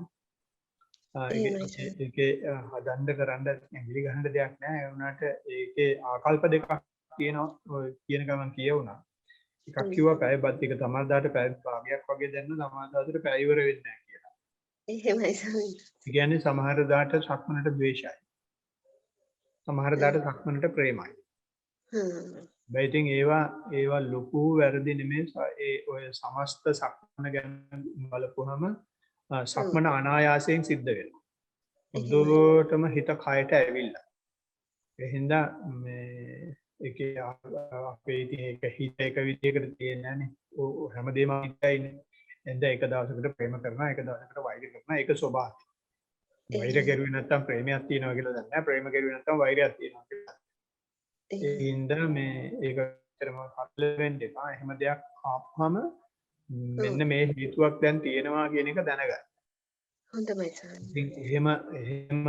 ඒකේ හදන්න කරන්න ඇඟිලි ගහන්න දෙයක් නැහැ. ඒ වුණාට ඒකේ ආකල්ප දෙකක් තියෙනවා කියන ගමන් කියවුණා. එකක් කිව්වා පැය බත් එක තමල්දාට පැය භාගයක් වගේ දැන්න තමල්දාට පැය ඉවර වෙන්නේ නැහැ කියලා. එහෙමයි ස්වාමීන්. ඒ කියන්නේ සමහර දාට සක්මනට ද්වේෂයි. සමහර දාට සක්මනට ප්‍රේමයි. බයිටින් ඒවා ලොකු වැරදි නෙමේ ඒ ඔය සමස්ත සක්මන ගැන බලපුවහම සක්මන අනායාසයෙන් සිද්ධ වෙනවා. හොඳටම හිත කයට ඇවිල්ලා. ඒ හින්දා මේ ඒකේ අපේ ඉතින් ඒක හිත එක විදිහකට තියෙන්නේ නැහනේ. හැමදේම හිතයිනේ. එඳ එක දවසකට ප්‍රේම කරනවා, එක දවසකට වෛර කරනවා. ඒක ස්වභාවය. වෛර කරුවේ නැත්තම් ප්‍රේමයක් තියෙනවා කියලා දන්නේ නැහැ. ප්‍රේම කරුවේ නැත්තම් වෛරයක් තියෙනවා කියලා. ඒ හින්දා මේ ඒක ඇත්තටම හතල වෙන්න එපා. එහෙම දෙයක් ආපුවම මෙන්න මේ හේතුවක් දැන් තියෙනවා කියන එක දැනගන්න. හොඳයි ස්වාමී. ඉතින් එහෙම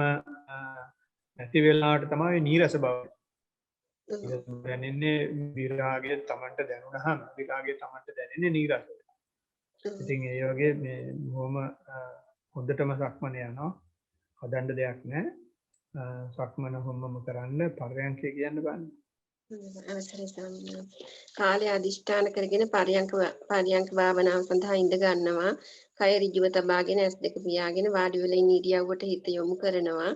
නැති වෙලාවට තමයි නීරස බව. දැනෙන්නේ විරාගය Tamanට දැනුණාම විරාගය Tamanට දැනෙන්නේ නීරස. ඉතින් ඒ වගේ මේ බොහොම හොඳටම සක්මන යනවා. හදන්න දෙයක් නැහැ. සක්මන හොම්මම කරන්න පරයන්කේ කියන්න බෑ. අවසරයි ස්වාමීන් වහන්සේ. කාලය අදිෂ්ඨාන කරගෙන පරයන්ක භාවනාව සඳහා ඉඳ ගන්නවා. කය ඍජුව තබාගෙන ඇස් දෙක පියාගෙන වාඩි වෙලා ඉන්න ඉරියව්වට හිත යොමු කරනවා.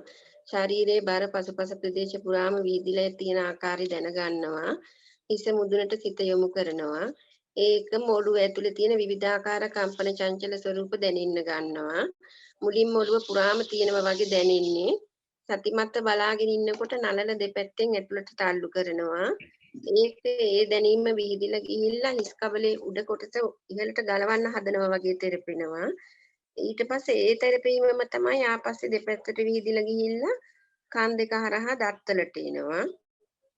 ශරීරයේ බර පසුපස ප්‍රදේශ පුරාම වීදිලා තියෙන ආකාරය දැන ගන්නවා. හිස මුදුනට සිත යොමු කරනවා. ඒක මොළුව ඇතුලේ තියෙන විවිධාකාර කම්පන චංචල ස්වරූප දැනෙන්න ගන්නවා. මුලින්ම ඔළුව පුරාම තියෙනවා වගේ දැනෙන්නේ. සතිමත්ව බලාගෙන ඉන්නකොට නලල දෙපැත්තෙන් ඇතුළට තල්ලු කරනවා. ඒ දැනීම විහිදිලා ගිහිල්ලා හිස් කබලේ උඩ කොටස ඉහළට ගලවන්න හදනවා වගේ තෙරපෙනවා. ඊට පස්සේ ඒ තෙරපීමම තමයි ආපස්සේ දෙපැත්තට විහිදිලා ගිහිල්ලා කන් දෙක හරහා දත්වලට එනවා.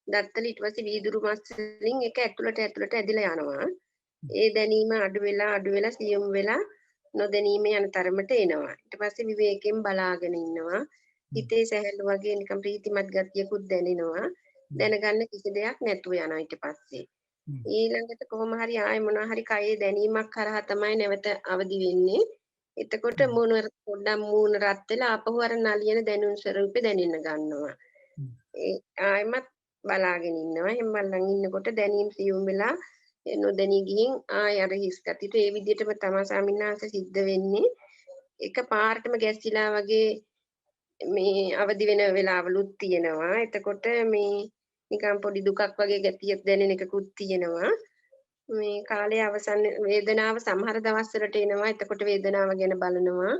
දත්වල ඊට පස්සේ වීදුරු මස් වලින් එක ඇතුළට ඇදිලා යනවා. ඒ දැනීම අඩු වෙලා සියුම් වෙලා නොදැනීම යන තරමට එනවා. ඊට පස්සේ විවේකයෙන් බලාගෙන ඉන්නවා. හිතේ සැහැල්ලු වගේ නිකම් ප්‍රීතිමත් ගතියකුත් දැනෙනවා. දැනගන්න කිසි දෙයක් නැතුව යනවා ඊට පස්සේ. හ්ම්. ඊළඟට කොහොම හරි ආයෙ මොනවා හරි කයේ දැනීමක් කරහා තමයි නැවත අවදි වෙන්නේ. එතකොට පොඩ්ඩක් මූණ රත් වෙලා ආපහු අර නලියන දැනුම් ස්වරූපේ දැනෙන්න ගන්නවා. ඒ ආයෙමත් බලාගෙන ඉන්නවා. එහෙම බලන් ඉන්නකොට දැනීම් සියුම් වෙලා නොදැනී ගිහින් ආයෙ අර හිස් ගතියට ඒ විදිහටම තමයි ස්වාමින්වහන්සේ සිද්ධ වෙන්නේ. එක පාරටම ගැස්සිලා වගේ මේ අවදි වෙන වෙලාවලුත් තියෙනවා. එතකොට මේ නිකන් පොඩි දුකක් වගේ ගතියක් දැනෙන එකකුත් තියෙනවා. මේ කාලය අවසන් වේදනාව සමහර දවස්වලට එනවා. එතකොට වේදනාව ගැන බලනවා.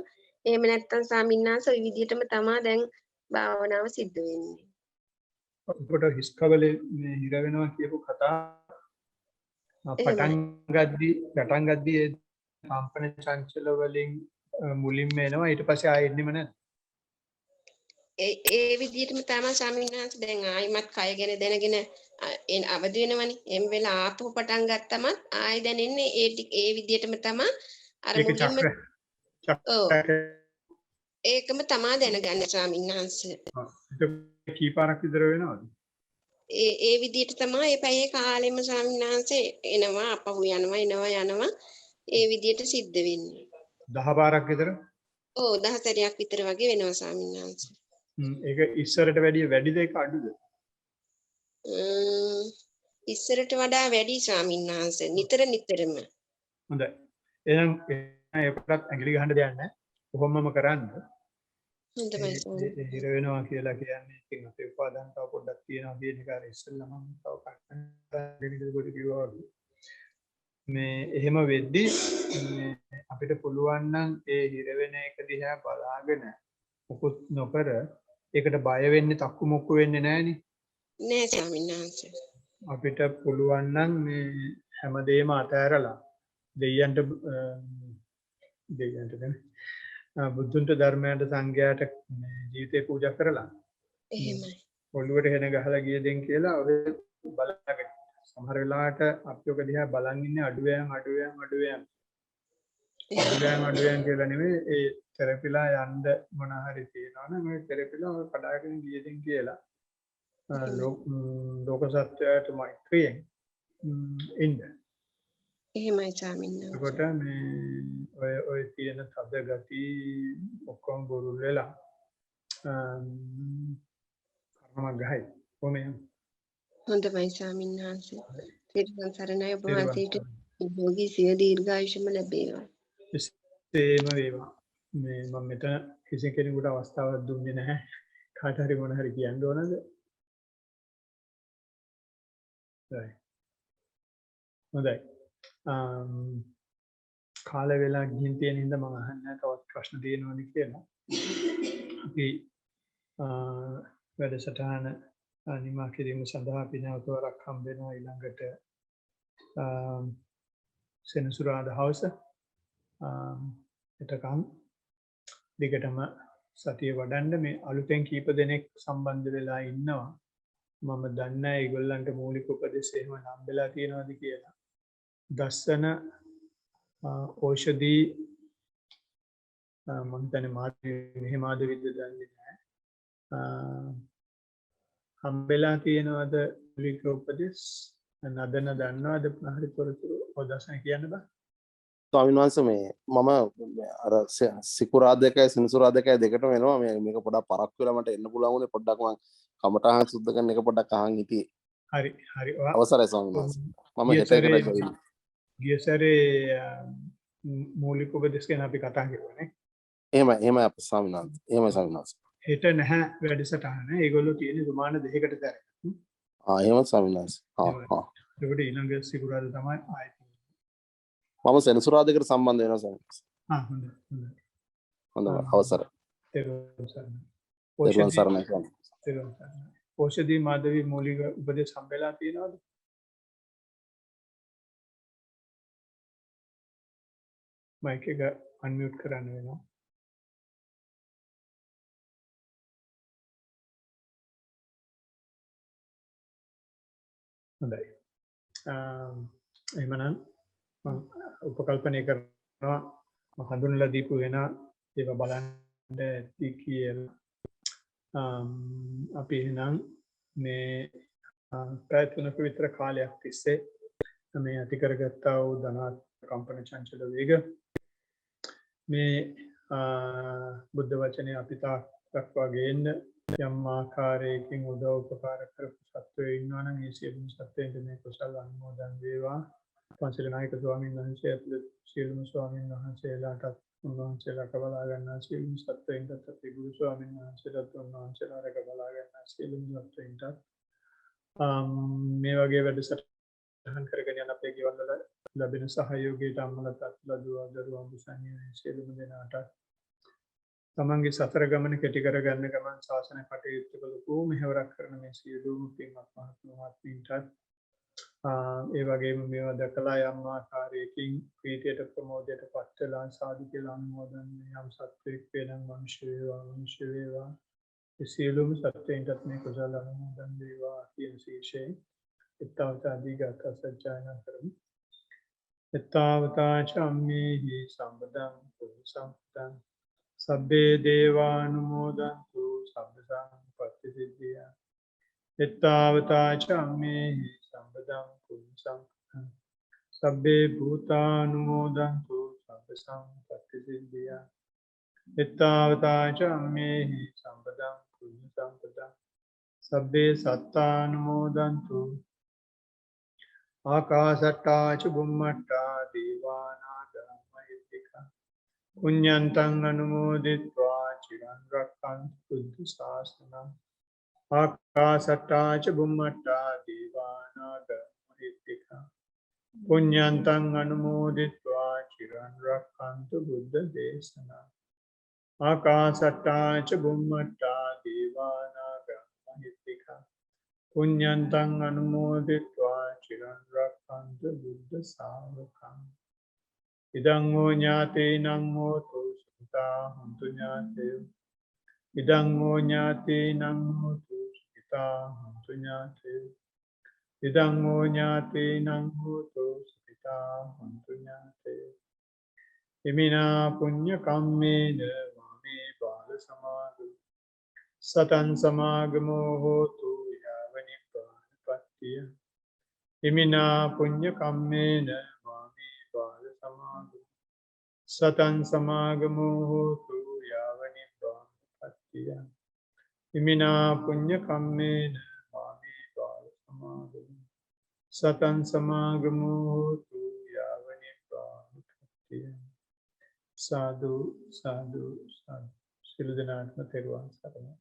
එහෙම නැත්නම් ස්වාමින්වහන්සේ ওই විදිහටම තමයි දැන් භාවනාව සිද්ධ වෙන්නේ. ඔබට හිස්කවලේ මේ හිර වෙනවා කියපු කතා පටන් ගද්දී ඒ කම්පන චංචල වලින් මුලින්ම එනවා ඊට පස්සේ ආයෙ එන්නෙම නැහැ. ඒ විදිහටම තමයි ස්වාමින්වහන්සේ දැන් ආයිමත් කය ගැන දැනගෙන අවදි වෙනවනේ. එම් වෙලා ආපහු පටන් ගත්තමත් ආයෙ දැනෙන්නේ ඒ විදිහටම තමයි අර ඒක මුලින්ම ඔව් චක්‍ර ඒකම තමයි දැනගන්නේ ස්වාමින්වහන්සේ. ඒක කීපාරක් විතර වෙනවද? ඒ විදිහට තමයි මේ පැයේ කාලෙම ස්වාමින්වහන්සේ එනවා අපහු යනවා ඒ විදිහට සිද්ධ වෙන්නේ. 10 පාරක් විතර? ඔව් 10 සැරයක් විතර වගේ වෙනවා ස්වාමින්වහන්සේ. ඒක ඉස්සරට වැඩිද ඒක අඩුද? ඉස්සරට වඩා වැඩි ස්වාමින්වහන්සේ නිතරම. හොඳයි. එහෙනම් ඒකටත් ඇඟිලි ගහන්න දෙයක් නැහැ. කොහොමම කරන්න. හොඳයි ස්වාමී. හිර වෙනවා කියලා කියන්නේ ඉතින් අපේ උපාදාන තව පොඩ්ඩක් තියෙනවා කියන එක අර ඉස්සෙල්ලාම තව කට්ටක් කිව්වා වගේ. මේ එහෙම වෙද්දි අපිට පුළුවන් නම් ඒ හිර වෙන එක දිහා බලාගෙන මොකුත් නොකර ඒකට බය වෙන්නේ තක්කු මුක්කු වෙන්නේ නැහනේ. නෑ ස්වාමින්වහන්සේ. අපිට පුළුවන් නම් මේ හැමදේම අතහැරලා දෙයයන්ට බුදුන්ට ධර්මයට සංඝයාට ජීවිතේ පූජා කරලා එහෙමයි. ඔළුවට හෙන ගහලා ගිය දෙන් කියලා ඔය බලන්න. සමහර වෙලාවට අපි ඔක දිහා බලන් ඉන්නේ අඩුවෑම් කියලා නෙවෙයි ඒ තෙරපිලා යන්න මොන හරි තියෙනවනේ මේ තෙරපිලා ඔය කඩාගෙන ගිය දෙන් කියලා ලෝක සත්‍යයට මෛත්‍රියෙන් ඉන්න. එහෙමයි ස්වාමින්වහන්සේ. ඒකට මේ ඔය තියෙන තද ගති ඔක්කොම බොරුල් වෙලා කර්මයක් ගහයි කොහොමද? හොඳයි ස්වාමින්වහන්සේ. තිරුවන් සරණයි ඔබ වහන්සේට නිරෝගී සිය දීර්ඝායුෂම ලැබේවා. එසේම වේවා. මේ මම මෙතන කිසි කෙනෙකුට අවස්ථාවක් දුන්නේ නැහැ. කාට හරි මොන හරි කියන්න ඕනද? හොඳයි. කාල වේලා ගිහින් තියෙන හින්දා මම අහන්නේ තවත් ප්‍රශ්න තියෙනවද කියලා. අපි වැඩසටහන නිමා කිරීම සඳහා අපි නැවත වරක් හම්බ වෙනවා ඊළඟට සෙනසුරාදා හවස. එතකන් දිගටම සතිය වඩන්න මේ අලුතෙන් කීප දෙනෙක් සම්බන්ධ වෙලා ඉන්නවා. මම දන්නේ නැහැ ඒගොල්ලන්ට මූලික උපදෙස් එහෙම නම් වෙලා තියෙනවද කියලා. දස්සන ඖෂධි මම හිතන්නේ මෙහෙම ආදවිද්ද දන්නේ නැහැ. හම්බෙලා තියෙනවද මූලික උපදෙස්? නදන දන්නවද හරි තොරතුරු? ඔය දස්සන කියන්න බෑ. ස්වාමීන් වහන්සේ මේ මම අර සිකුරාදකයි සෙනසුරාදකයි දෙකටම එනවා මේක පොඩ්ඩක් පරක් වෙලා මට එන්න පුළුවන් උනේ පොඩ්ඩක් මම කමටහන් සුද්ධ කරන එක පොඩ්ඩක් අහන් හිටියේ. හරි. අවසරයි ස්වාමීන් වහන්සේ. මම හෙට එකට ගිය සැරේ මූලික උපදෙස් ගැන අපි කතා කරුවානේ. එහෙමයි අපේ ස්වාමීන් වහන්සේ. එහෙමයි ස්වාමීන් වහන්සේ. හෙට නැහැ වැඩසටහන. ඒගොල්ලෝ තියෙන සුමාන දෙකකට දැරගන්න. එහෙමයි ස්වාමීන් වහන්සේ. ඒකට ඊළඟ සිකුරාදා තමයි ආයෙත්. මම සෙනසුරාදකට සම්බන්ධ වෙනවා ස්වාමීන් වහන්සේ. හොඳයි. අවසරයි. තෙරුවන් සරණයි. ඖෂධි මාධවි මූලික උපදෙස් හම්බෙලා තියෙනවද? මයික් එක අන්මියුට් කරන්න වෙනවා. හොඳයි. එහෙමනම් මම උපකල්පනය කරනවා මම හඳුන්වලා දීපු වෙන ඒවා බලන්න ඇති කියලා. අපි එහෙනම් මේ පැය 3ක විතර කාලයක් තිස්සේ මේ ඇති කරගත්තා වූ ධනාත්මක කම්පන චංචල වේග මේ බුද්ධ වචනේ අපි දක්වා ගේන්න යම් ආකාරයකින් උදව් උපකාර කරපු සත්වයෝ ඉන්නවා නම් ඒ සියලුම සත්වයන්ට මේ කුසල අනුමෝදන් වේවා. පන්සල නායක ස්වාමීන් වහන්සේ ඇතුළු සියලුම ස්වාමීන් වහන්සේලාටත් උන්වහන්සේලා කබලා ගන්නා සියලුම සත්වයන්ටත් අපේ ගුරු ස්වාමීන් වහන්සේලාට උන්වහන්සේලා රැක බලා ගන්නා සියලුම සත්වයන්ටත් මේ වගේ වැඩසටහන් කරගෙන යන අපේ ගෙවල් වල ලැබෙන සහයෝගයට අම්මලා තාත්තලා දුව දරුවන් දුසන්නේ සියලුම දෙනාට තමන්ගේ සතර ගමන කෙටි කර ගන්න ගමන් ශාසන කටයුතු කළපු මෙහෙවරක් කරන මේ සියලුම පින්වත් මහත්මයාට ඒ වගේම මේවා දැකලා යම් ආකාරයකින් ප්‍රීතියට ප්‍රමෝදයට පත් වෙලා සාදු කියලා අනුමෝදන් යම් සත්වෙක් වෙනම් මනුෂ්‍ය වේවා ඒ සියලුම සත්වයන්ටත් මේ කුසල අනුමෝදන් වේවා කියන ශීර්ෂයෙන් ඊතාවතාදී ගාථා සජ්ජායනා කරමු. ඊතාවතා චම්මේහි සම්පදං පුඤ්ඤ සම්පදං සබ්බේ දේවානුමෝදන්තු සබ්බ සම්පත්ති සිද්ධියා. ඊතාවතා චම්මේහි සම්පදං පුඤ්ඤ සම්පදං සබ්බේ භූතානුමෝදන්තු සබ්බ සම්පත්ති සිද්ධියා. ඊතාවතා චම්මේහි සම්පදං පුඤ්ඤ සම්පදං සබ්බේ සත්තානුමෝදන්තු ආකාශට්ටා ච බුම්මට්ටා දීවානාගා මහිත්‍තිකා පුඤ්ඤන්තං අනුමෝදිत्वा චිරං රක්ඛන්තු බුද්ධ ශාසනං ආකාශට්ටා ච බුම්මට්ටා දීවානාගා මහිත්‍තිකා පුඤ්ඤන්තං අනුමෝදිत्वा චිරං රක්ඛන්තු බුද්ධ දේශනං ආකාශට්ටා ච බුම්මට්ටා දීවානාගා මහිත්‍තිකා පුඤ්ඤන්තං අනුමෝදිत्वा චිරං රක්ඛන්තු බුද්ධ ශාවකං ඉදං හෝ ඥාතේනං හෝතු සුඛිතා හොන්තු ඥාතයෝ ඉදං හෝ ඥාතේනං හෝතු සුඛිතා හොන්තු ඥාතයෝ ඉදං හෝ ඥාතේනං හෝතු සුඛිතා හොන්තු ඥාතයෝ ඉමිනා පුඤ්ඤ කම්මේන මාමේ බාල සමාගමෝ සතං සමාගමෝ හෝතු යාව නිපාතපත්තිය ඉමිනා පුඤ්ඤ කම්මේන මාමේ බාල සමාගමෝ සතං සමාගමෝ හෝතු යාව නිපාතපත්තිය ඉමිනා පුඤ්ඤ කම්මේන මාමේ බාල සමාගමෝ සතං සමාගමෝ හෝතු යාව නිපාතපත්තිය. සාදු සාදු සාදු. සියලු දෙනාටම තෙරුවන් සරණයි.